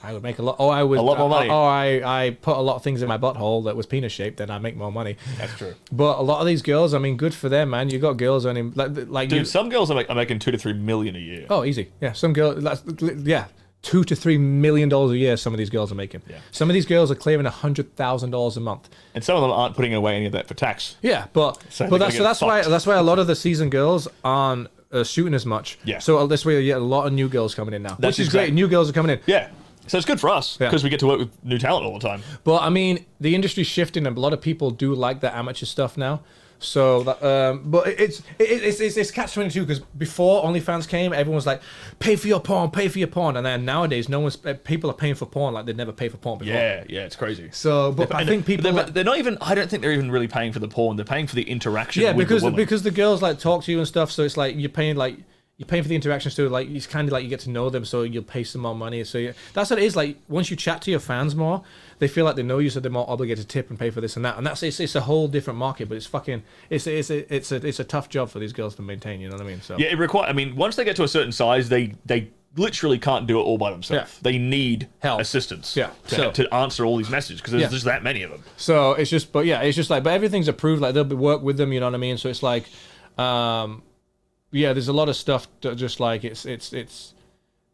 I would make a lot. A lot more money. I put a lot of things in my butthole that was penis shaped, then I'd make more money. That's true. But a lot of these girls, I mean, good for them, man. You got girls earning like dude. Some girls are making $2 to $3 million a year. Oh, easy. Yeah, some girls. $2 to $3 million a year. Some of these girls are making. Yeah. Some of these girls are clearing $100,000 a month. And some of them aren't putting away any of that for tax. Yeah, but that's why a lot of the seasoned girls aren't shooting as much. Yeah. So this way you get a lot of new girls coming in now, which is great. New girls are coming in. Yeah. So it's good for us because we get to work with new talent all the time. But I mean, the industry's shifting, and a lot of people do like the amateur stuff now. So, but it's catch-22 because before OnlyFans came, everyone was like, "Pay for your porn," and then nowadays, people are paying for porn like they'd never pay for porn before. Yeah, it's crazy. So, but I think people they're not even. I don't think they're even really paying for the porn. They're paying for the interaction. Yeah, with the woman. because the girls like talk to you and stuff. So it's like you're paying for the interactions too. Like it's kind of like you get to know them, so you'll pay some more money. So that's what it is. Like once you chat to your fans more, they feel like they know you, so they're more obligated to tip and pay for this and that. And it's a whole different market. But it's a tough job for these girls to maintain. You know what I mean? So yeah, I mean, once they get to a certain size, they literally can't do it all by themselves. Yeah. They need help, assistance. Yeah, to answer all these messages because there's just that many of them. So it's just, but everything's approved. Like they'll work with them. You know what I mean? So it's like. Yeah, there's a lot of stuff that just like it's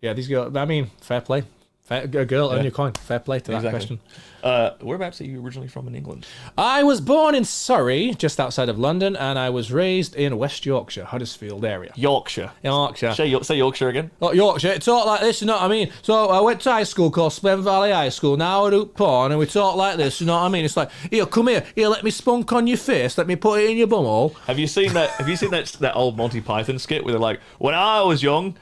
yeah, these girls. I mean, fair play. A girl, earn your coin. Fair play to that question. Whereabouts are you originally from in England? I was born in Surrey, just outside of London, and I was raised in West Yorkshire, Huddersfield area. Yorkshire. Say Yorkshire again. Oh, Yorkshire. It's all like this, you know what I mean? So I went to high school called Spen Valley High School. Now I do porn, and we talk like this, you know what I mean? It's like, here, come here. Here, let me spunk on your face. Let me put it in your bumhole. Have you seen that? Have you seen that old Monty Python skit where they're like, when I was young,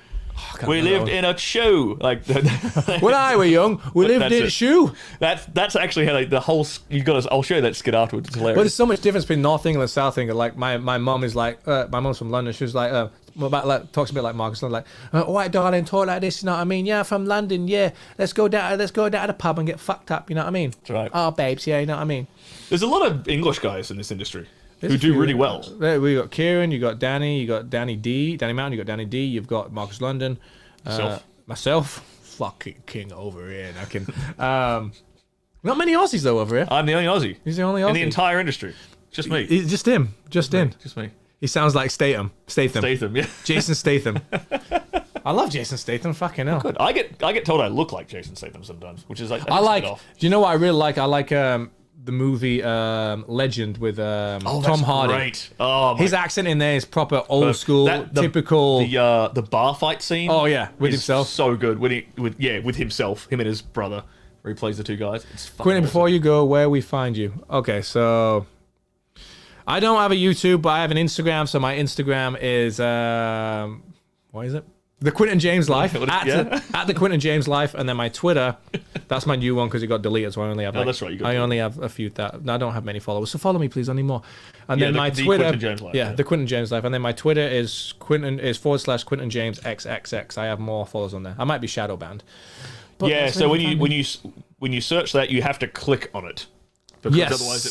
We lived in a shoe. Like when I were young, we lived in a shoe. That's actually how the whole. You've got. I'll show you that skit afterwards. It's hilarious. Well, there's so much difference between North England and South England. Like my mum is like, my mum's from London. She was like, talks a bit like Marcus, like, all right, darling, talk like this. You know what I mean? Yeah, from London. Yeah, let's go down to the pub and get fucked up. You know what I mean? That's right. Oh, babes, yeah, you know what I mean. There's a lot of English guys in this industry who do really well. We got Kieran, you got Danny, you got Danny Mountain, you got Danny D, you've got Marcus London, myself, fucking king over here. I can. Not many Aussies though over here. I'm the only Aussie. He's the only Aussie in the entire industry. Just me. Just him. Just me. He sounds like Statham. Yeah. Jason Statham. I love Jason Statham. Fucking hell. Good. I get told I look like Jason Statham sometimes, which is like. I like. Do you know what I really like? I like the movie Legend with Tom Hardy. Great. Oh, his accent in there is proper old school, typical. The bar fight scene. Oh yeah, with himself. So good. With himself, him and his brother, where he plays the two guys. It's Quinton, awesome. before you go, where we find you? Okay, so I don't have a YouTube, but I have an Instagram. So my Instagram is what is it? The Quinton James Life at the Quinton James Life, and then my Twitter. That's my new one because it got deleted, so I only have. That's right. I only have a few. I don't have many followers, so follow me, please. I need more. And then my Twitter, Quinton James Life, the Quinton James Life, and then my Twitter is /Quinton James XXX. I have more followers on there. I might be shadow banned. Yeah. So when you search that, you have to click on it because otherwise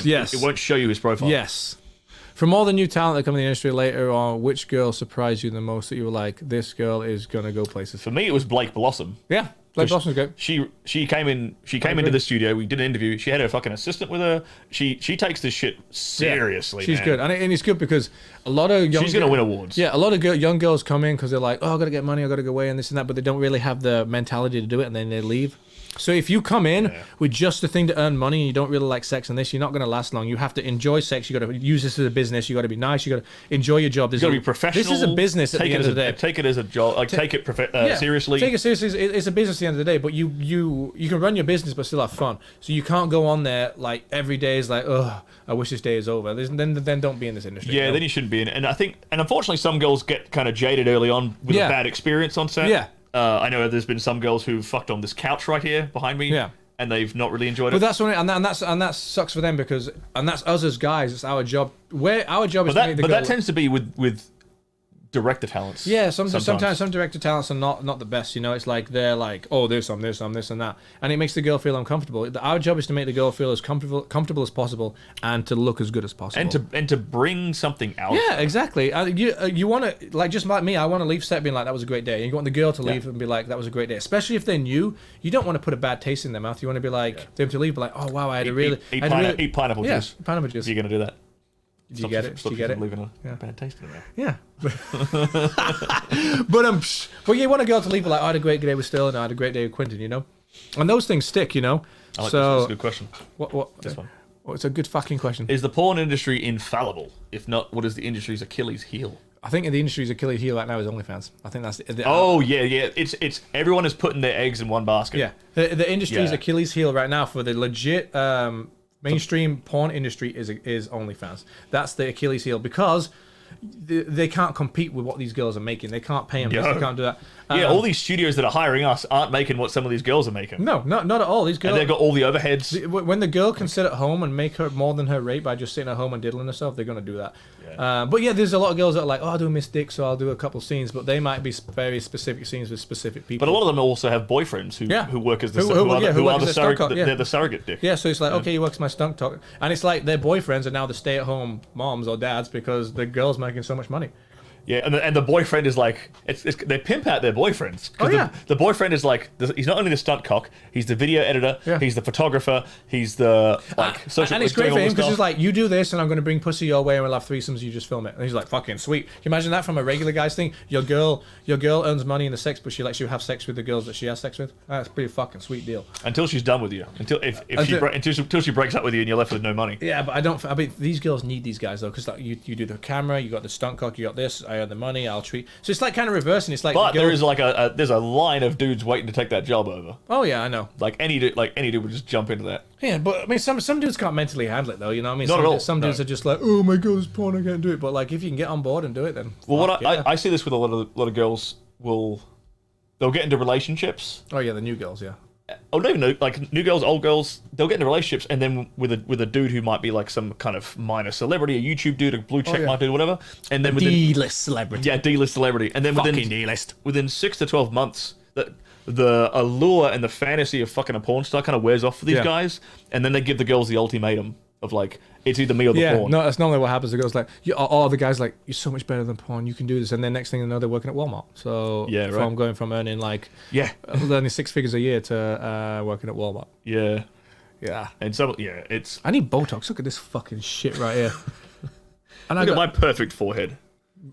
it won't show you his profile. Yes. From all the new talent that come in the industry later on, which girl surprised you the most that you were like, this girl is gonna go places? For me, it was Blake Blossom. Yeah, Blake Blossom's good. She came into the studio. We did an interview. She had her fucking assistant with her. She takes this shit seriously. She's man. good, and it's good because a lot of she's gonna win awards. Yeah, a lot of young girls come in because they're like, oh, I gotta get money, I gotta go away, and this and that, but they don't really have the mentality to do it, and then they leave. So if you come in with just the thing to earn money and you don't really like sex and this, you're not going to last long. You have to enjoy sex. You got to use this as a business. You got to be nice. You got to enjoy your job. You got to be professional. This is a business at the end of the day. Take it as a job. Like take it seriously. Take it seriously. It's a business at the end of the day. But you can run your business but still have fun. So you can't go on there like every day is like, oh, I wish this day is over. Then don't be in this industry. Yeah, then you shouldn't be in it. And I think, and unfortunately, some girls get kind of jaded early on with a bad experience on set. Yeah. I know there's been some girls who've fucked on this couch right here behind me. Yeah. And they've not really enjoyed it. But that's when and that sucks for them because that's us as guys. It's our job. Our job is to make the girl. But that tends to be with director talents. Yeah, sometimes some director talents are not the best. You know, it's like they're like, oh, there's some, this and that, and it makes the girl feel uncomfortable. Our job is to make the girl feel as comfortable as possible and to look as good as possible. And to bring something out. Yeah, exactly. You want to, like, just like me, I want to leave set being like, that was a great day. And you want the girl to leave and be like, that was a great day. Especially if they're new, you don't want to put a bad taste in their mouth. You want to be like, them to leave, be like, oh wow, I had eat pineapple juice. Yeah, pineapple juice. If you're gonna do that. Do you get it? Stop leaving a bad taste in there. Yeah. But you want a girl to leave like, I had a great day with Sterling, I had a great day with Quinton, you know? And those things stick, you know? I like that's a good question. What? This one. Well, it's a good fucking question. Is the porn industry infallible? If not, what is the industry's Achilles heel? I think the industry's Achilles heel right now is OnlyFans. I think that's... yeah. It's everyone is putting their eggs in one basket. Yeah. The industry's Achilles heel right now for the legit... mainstream porn industry is OnlyFans. That's the Achilles heel because they can't compete with what these girls are making. They can't pay them. They can't do that. All these studios that are hiring us aren't making what some of these girls are making. No, not at all. These girls, and they've got all the overheads. When the girl can sit at home and make her more than her rate by just sitting at home and diddling herself, they're going to do that. Yeah. But yeah, there's a lot of girls that are like, oh, I'll do a Miss Dick, so I'll do a couple scenes, but they might be very specific scenes with specific people. But a lot of them also have boyfriends who work as they're the surrogate dick. Yeah, so it's like, okay, you work as my stunt cock, and it's like their boyfriends are now the stay-at-home moms or dads because the girl's making so much money. Yeah, and the boyfriend is like, they pimp out their boyfriends. The boyfriend is like, he's not only the stunt cock, he's the video editor, he's the photographer, he's the social. And it's great for him because he's like, you do this, and I'm going to bring pussy your way, and we'll have threesomes. You just film it, and he's like, fucking sweet. Can you imagine that from a regular guy's thing? Your girl earns money in the sex, but she lets you have sex with the girls that she has sex with. That's a pretty fucking sweet deal. Until she's done with you, until she breaks up with you, and you're left with no money. Yeah, but I mean, these girls need these guys though, because like, you do the camera, you got the stunt cock, you got this. I earn the money. I'll treat. So it's like kind of reversing. It's like, but there is like there's a line of dudes waiting to take that job over. Oh yeah, I know. Like any dude would just jump into that. Yeah, but I mean, some dudes can't mentally handle it though. You know what I mean? Not at all. Some dudes are just like, oh my god, it's porn, I can't do it. But like, if you can get on board and do it, then well, I see this with a lot of girls they'll get into relationships. Oh yeah, the new girls, yeah. Oh, not even like new girls, old girls. They'll get into relationships, and then with a dude who might be like some kind of minor celebrity, a YouTube dude, a blue check mark dude, whatever. And then D-list celebrity. Yeah, D-list celebrity. And then fucking D-list. Within 6 to 12 months, the allure and the fantasy of fucking a porn star kind of wears off for these guys, and then they give the girls the ultimatum of like, it's either me or the porn. No, that's normally what happens. The girl's like, the guy's like, you're so much better than porn, you can do this. And then next thing you know, they're working at Walmart. So from going from earning like earning 6 figures a year to working at Walmart. Yeah. Yeah. And so it's I need Botox. Look at this fucking shit right here. And look at my perfect forehead.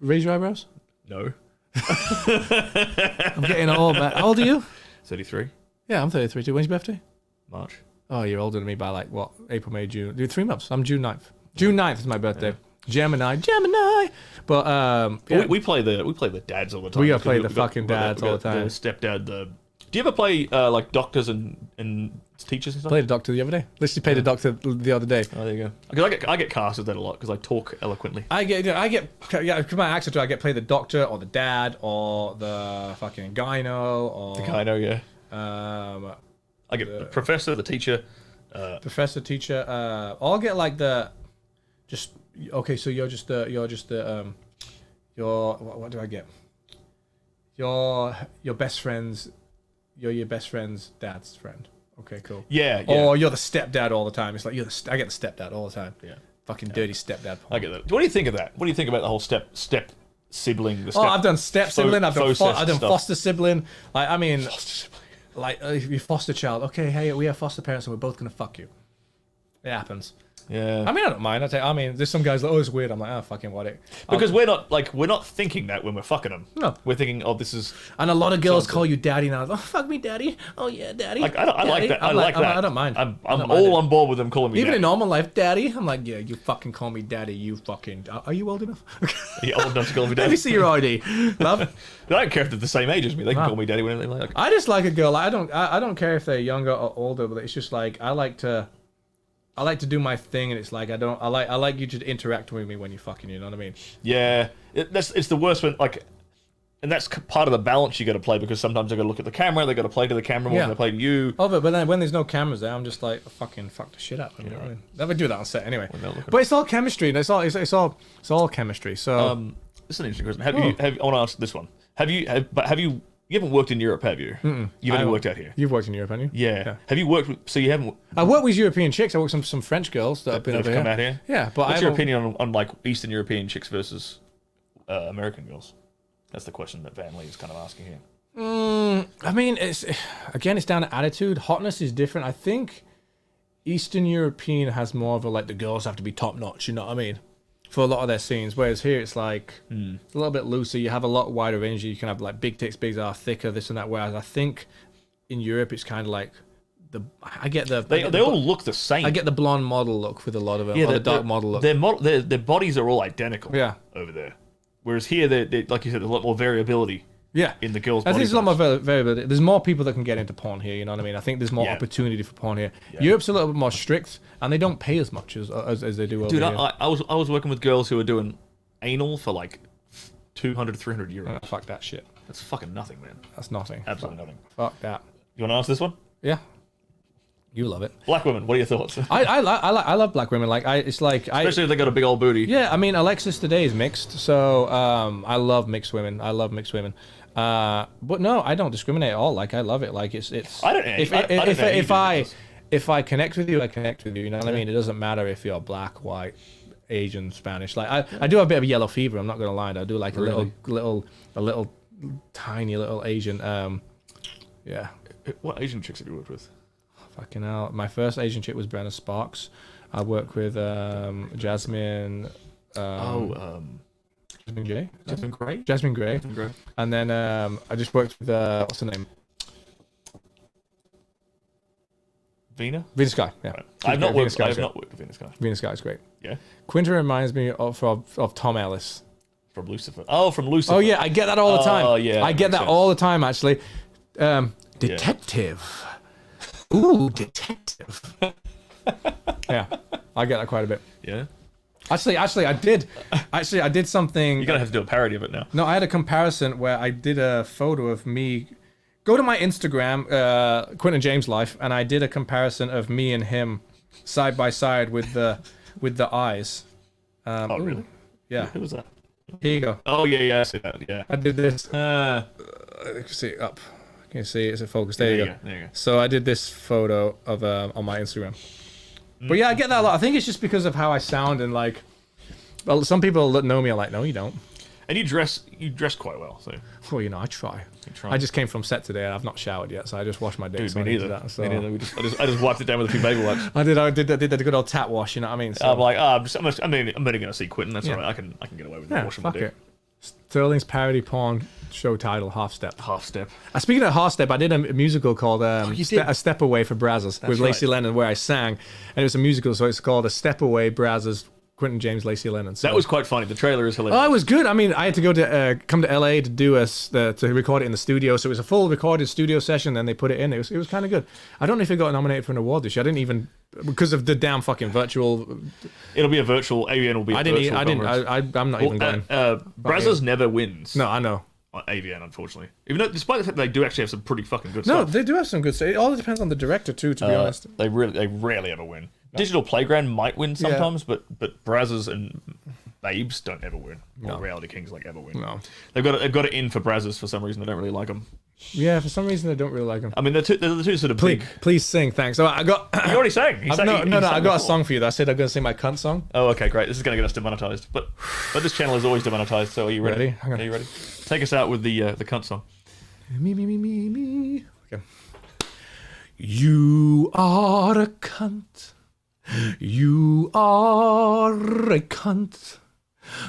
Raise your eyebrows? No. I'm getting old, man. How old are you? 33. Yeah, I'm 33 too. When's your birthday? March. Oh, you're older than me by like what? April, May, June. Dude, 3 months. I'm June 9th. June 9th is my birthday. Gemini. But we play the dads all the time. We gotta play the fucking dads all the time. The stepdad. Do you ever play like doctors and teachers and stuff? Played a doctor the other day. Literally played a doctor the other day. Oh, there you go. Because I get cast as that a lot because I talk eloquently. I get my accent to. I get play the doctor or the dad or the fucking gyno or the gyno, yeah. I get the professor, the teacher. Professor, teacher. I'll get like the just okay. So you're just the what do I get? Your best friend's. You're your best friend's dad's friend. Okay, cool. Yeah. Or you're the stepdad all the time. It's like I get the stepdad all the time. Yeah. Fucking dirty stepdad. I get that. What do you think of that? What do you think about the whole step sibling? I've done step sibling. I've done foster sibling. Like I mean, like if you foster child. Okay, hey, we have foster parents and we're both gonna fuck you. It happens. Yeah. I mean, I don't mind. There's some guys like, oh, it's weird. I'm like, oh, fucking what it. Because we're not thinking that when we're fucking them. No. We're thinking, oh, this is. And a lot of girls call you daddy now. Oh, fuck me, daddy. Oh yeah, daddy. Like, I like that. I like that. I don't mind. I'm all on board with them calling me. Even daddy. in normal life, daddy. I'm like, yeah, you fucking call me daddy. You fucking. Are you old enough? Are you old enough to call me daddy? Let me see your ID, love. I don't care if they're the same age as me. They can call me daddy whenever they like. I just like a girl. I don't care if they're younger or older, but it's just like I like to do my thing, and it's like I like you to interact with me when you're fucking. You know what I mean? Yeah, it's the worst when like, and that's part of the balance you got to play because sometimes they got to look at the camera, they got to play to the camera more than they play to you. Oh, but then when there's no cameras there, I'm just like fucking fuck the shit up. You know what I mean? Never do that on set anyway. But it's all chemistry. And it's all chemistry. So this is an interesting question. I want to ask this one. Have you? You haven't worked in Europe, have you? You've only worked out here. You've worked in Europe, haven't you? Yeah. Have you worked with... So you haven't... I worked with European chicks. I worked with some French girls that have been over here. Come out here? Yeah, but what's your opinion on like Eastern European chicks versus American girls? That's the question that Van Lee is kind of asking here. I mean, it's down to attitude. Hotness is different. I think Eastern European has more of a like the girls have to be top notch. You know what I mean? For a lot of their scenes, whereas here it's like it's a little bit looser. You have a lot wider range. You can have like big tits, big are thicker, this and that. Whereas I think in Europe it's kind of like they all look the same. I get the blonde model look with a lot of them. Yeah, the dark model look. Their bodies are all identical. Yeah, over there. Whereas here, they like you said, there's a lot more variability. Yeah, in the girls' I think there's a lot more variability. There's more people that can get into porn here. You know what I mean? I think there's more opportunity for porn here. Yeah. Europe's a little bit more strict, and they don't pay as much as they do over here. Dude, I was working with girls who were doing anal for like 200 to 300 euros. Fuck that shit. That's fucking nothing, man. That's nothing. Absolutely nothing. Fuck that. You want to ask this one? Yeah. You love it. Black women. What are your thoughts? I love black women. Especially if they got a big old booty. Yeah, I mean Alexis today is mixed, so I love mixed women. But no, I don't discriminate at all. Like I love it. Like it's. I don't. If I connect with you, I connect with you. You know what I mean? It doesn't matter if you're black, white, Asian, Spanish. Like I do have a bit of yellow fever. I'm not gonna lie. I do like a little tiny little Asian. Yeah. What Asian chicks have you worked with? Fucking hell. My first Asian chick was Brenna Sparks. I worked with Jasmine. Jasmine Gray? Jasmine Gray. And then I just worked with, what's her name? Vina Sky, yeah. Right. I've not worked with Vina Sky. Vina Sky is great. Yeah. Quinton reminds me of Tom Ellis. From Lucifer. Oh, from Lucifer. Oh, yeah, I get that all the time. Oh, yeah. I get that all the time, actually. Detective. Ooh, detective. Yeah, I get that quite a bit. Yeah. Actually, I did. Actually, I did something. You're gonna have to do a parody of it now. No, I had a comparison where I did a photo of me. Go to my Instagram, Quinton James Life, and I did a comparison of me and him side by side with the eyes. Oh, really? Yeah. Who was that? Here you go. Oh, yeah, I see that. Yeah. I did this. See up. Can you see? Is it focused? There you go. There you go. So I did this photo of on my Instagram. But yeah, I get that a lot. I think it's just because of how I sound and like. Well, some people that know me are like, no, you don't. And you dress quite well, so. Well, you know, I try. I just came from set today and I've not showered yet, so I just washed my dick. Dude, so me neither. Me neither. I just wiped it down with a few baby wipes. I did the good old tap wash. You know what I mean? So, I'm like, I'm only going to see Quinton. That's all right. I can get away with washing my dick. It. Sterling's parody porn show title, Half Step. Half Step. Speaking of Half Step, I did a musical called A Step Away for Brazzers with Lacey Lennon, where I sang, and it was a musical, so it's called A Step Away Brazzers. Quinton James, Lacey Lennon. So. That was quite funny. The trailer is hilarious. Oh, it was good. I mean, I had to go to come to LA to do to record it in the studio. So it was a full recorded studio session. Then they put it in. It was kind of good. I don't know if it got nominated for an award this year. I didn't even because of the damn fucking virtual. It'll be a virtual. AVN will be. I'm not even going. Brazzers never wins. No, I know. AVN, unfortunately. Even though, despite the fact they do actually have some pretty fucking good stuff. No, they do have some good stuff. It all depends on the director too. To be honest, they rarely ever win. Digital Playground might win sometimes, but Brazzers and Babes don't ever win. Or Reality Kings ever win. No, they've got it in for Brazzers for some reason. They don't really like them. Yeah, for some reason I don't really like them. I mean, they're the two sort of please sing. Thanks. So I got. You already sang. I got a song for you. I said I'm going to sing my cunt song. Oh, okay, great. This is going to get us demonetized, but this channel is always demonetized. So are you ready? Are you ready? Take us out with the cunt song. Me. Okay. You are a cunt. You are a cunt.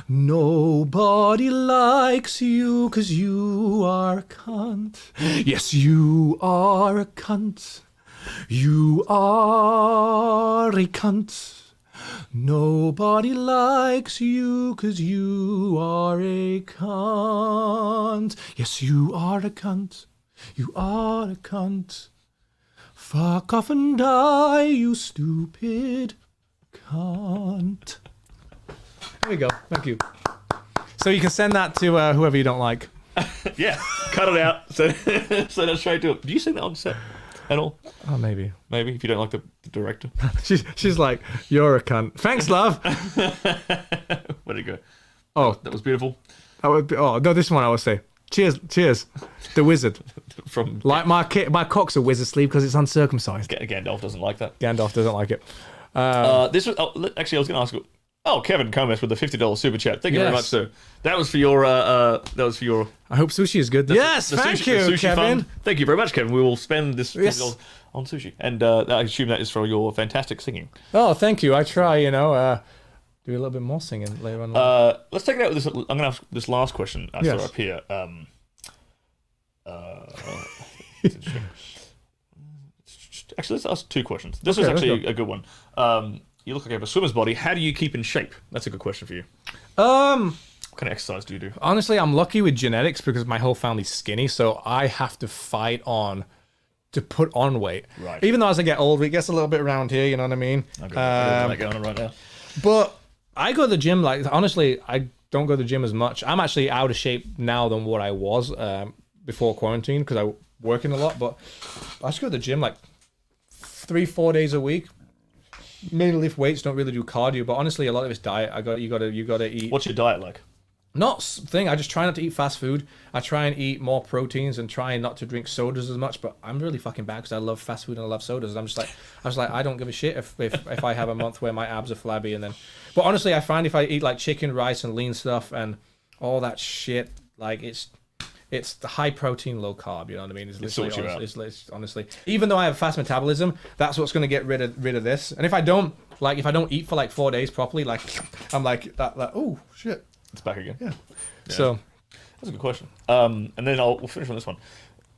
Nobody likes you 'cause you are a cunt. Yes, you are a cunt. You are a cunt. Nobody likes you 'cause you are a cunt. Yes, you are a cunt. You are a cunt. Fuck off and die, you stupid cunt. There we go. Thank you. So you can send that to whoever you don't like. Yeah, cut it out. Send it straight to it. Do you sing that on set at all? Oh, maybe. Maybe, if you don't like the director. she's like, you're a cunt. Thanks, love. Where'd it go? Oh. That was beautiful. No, this one I would say. Cheers. The wizard. From like my cock's a wizard sleeve because it's uncircumcised. Gandalf doesn't like that. Gandalf doesn't like it. This was actually I was going to ask. Oh, Kevin Comas with the $50 super chat. Thank you very much, sir. That was for your. I hope sushi is good. Yes, thank you, Kevin. Fund. Thank you very much, Kevin. We will spend this $50 on sushi, and I assume that is for your fantastic singing. Oh, thank you. I try, do a little bit more singing later on. Let's take it out with this. I'm going to ask this last question. I saw up here. It's interesting. Actually, let's ask two questions. This is actually a good one. You look like you have a swimmer's body. How do you keep in shape? That's a good question for you. What kind of exercise do you do? Honestly, I'm lucky with genetics because my whole family's skinny, so I have to fight on to put on weight. Right. Even though as I get older, it gets a little bit around here, you know what I mean? I've got that going on right now. But I go to the gym, honestly, I don't go to the gym as much. I'm actually out of shape now than what I was before quarantine because I working a lot, but I just go to the gym 3-4 days a week. Mainly lift weights, don't really do cardio, but honestly, a lot of it's diet. You gotta eat. What's your diet like? Not thing. I just try not to eat fast food. I try and eat more proteins and try not to drink sodas as much. But I'm really fucking bad because I love fast food and I love sodas. And I was like, I don't give a shit if I have a month where my abs are flabby and then. But honestly, I find if I eat chicken, rice, and lean stuff and all that shit, it's the high protein, low carb. You know what I mean? It's honestly, even though I have fast metabolism, that's what's going to get rid of this. And if I don't eat for 4 days properly, I'm like that. Oh shit, it's back again. Yeah. So that's a good question. And then we'll finish on this one.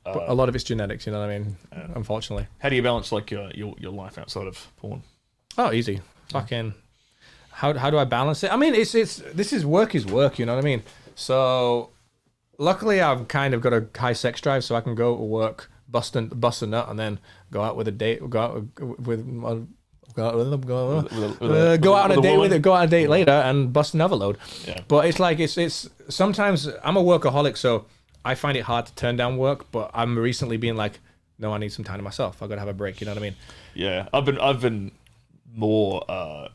A lot of it's genetics. You know what I mean? Unfortunately. How do you balance your life outside of porn? Oh, easy. Fucking. How do I balance it? I mean, this is work. You know what I mean? So. Luckily, I've kind of got a high sex drive, so I can go to work, bust a nut, and then go out with a date. Go out with go out on a date with it, go out on a date later, and bust another load. Yeah. But it's like it's sometimes I'm a workaholic, so I find it hard to turn down work. But I'm recently being like, no, I need some time to myself. I got to have a break. You know what I mean? Yeah, I've been more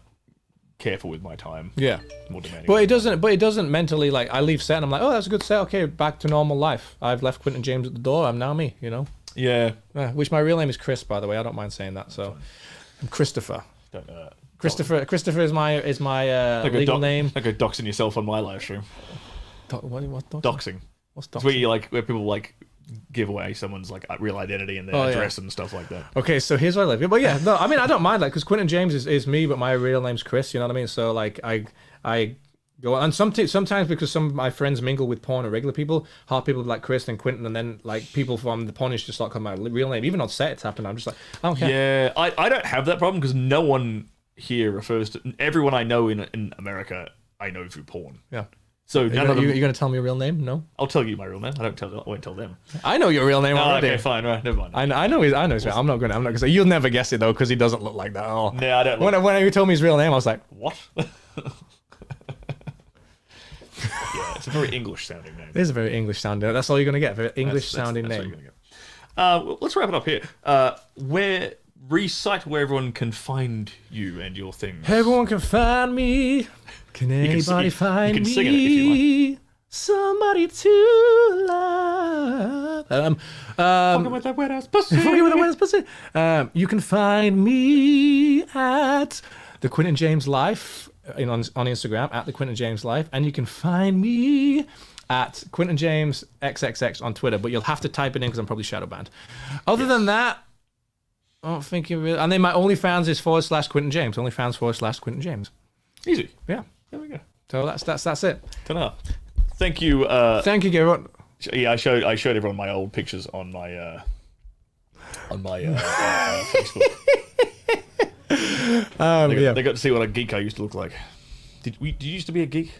careful with my time. Yeah, more demanding. But it doesn't mentally, like, I leave set and I'm like, oh, that's a good set. Okay, back to normal life. I've left Quinton James at the door. I'm now me. You know? Yeah. Which my real name is Chris, by the way. I don't mind saying that. So I'm Christopher. Christopher is my legal name. Don't go doxing yourself on my live stream. What doxing? What's doxing? It's where you where people like give away someone's like real identity and their address and stuff like that. Okay, so here's where I live. But yeah, no, I mean I don't mind because Quinton James is me, but my real name's Chris. You know what I mean? So like I go and sometimes because some of my friends mingle with porn or regular people, half people like Chris and Quinton, and then like people from the pornish just start calling my real name. Even on set, it's happened. I'm just like, I don't care. Yeah, I don't have that problem because no one here refers to everyone I know in America. I know through porn. Yeah. So you're gonna tell me your real name? No. I'll tell you my real name. I won't tell them. I know your real name already. Okay, fine. Right, never mind. I know his. I'm not gonna say. You'll never guess it though because he doesn't look like that at all. No, I don't. When you told me his real name, I was like, what? Yeah, it's a very English sounding name. It is a very English sounding. That's all you're gonna get. Very English sounding name. What you're gonna get. Let's wrap it up here. Recite where everyone can find you and your things. Everyone can find me. Can anybody find me? You can sing it if you like. Somebody to love. Fucking with that wet ass pussy. Fucking with that wet ass pussy. You can find me at the Quinton James Life on Instagram, at the Quinton James Life, and you can find me at Quinton James XXX on Twitter, but you'll have to type it in because I'm probably shadow banned. Other than that, I don't think you really. And then my OnlyFans is /Quinton James. OnlyFans /Quinton James. Easy. Yeah. There we go. So that's it. Ta-da. Thank you. Thank you, Garrett. Yeah, I showed everyone my old pictures on my Facebook. They got to see what a geek I used to look like. Did you used to be a geek?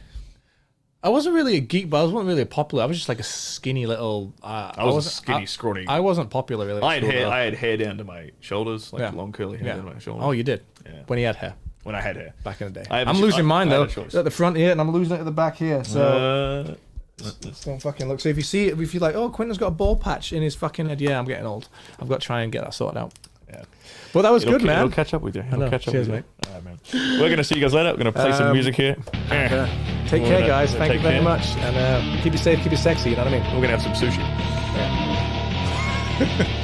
I wasn't really a geek, but I wasn't really popular. I was just like a skinny little. I was a skinny, scrawny. I wasn't popular really. I had hair down to my shoulders, like long curly hair down to my shoulders. Oh, you did. Yeah. When he had hair. When I had hair. Back in the day. I'm losing mine though. At the front here, and I'm losing it at the back here. So don't fucking look. So if you see it, if you're like, oh, Quinton's got a ball patch in his fucking head, yeah, I'm getting old. I've got to try and get that sorted out. Yeah. But that was good, man. It'll catch up with you. Cheers, mate. All right, man. We're gonna see you guys later. We're gonna play some music here. Take care, guys. Thank you very much, and keep it safe, keep it sexy. You know what I mean? We're gonna have some sushi. Yeah.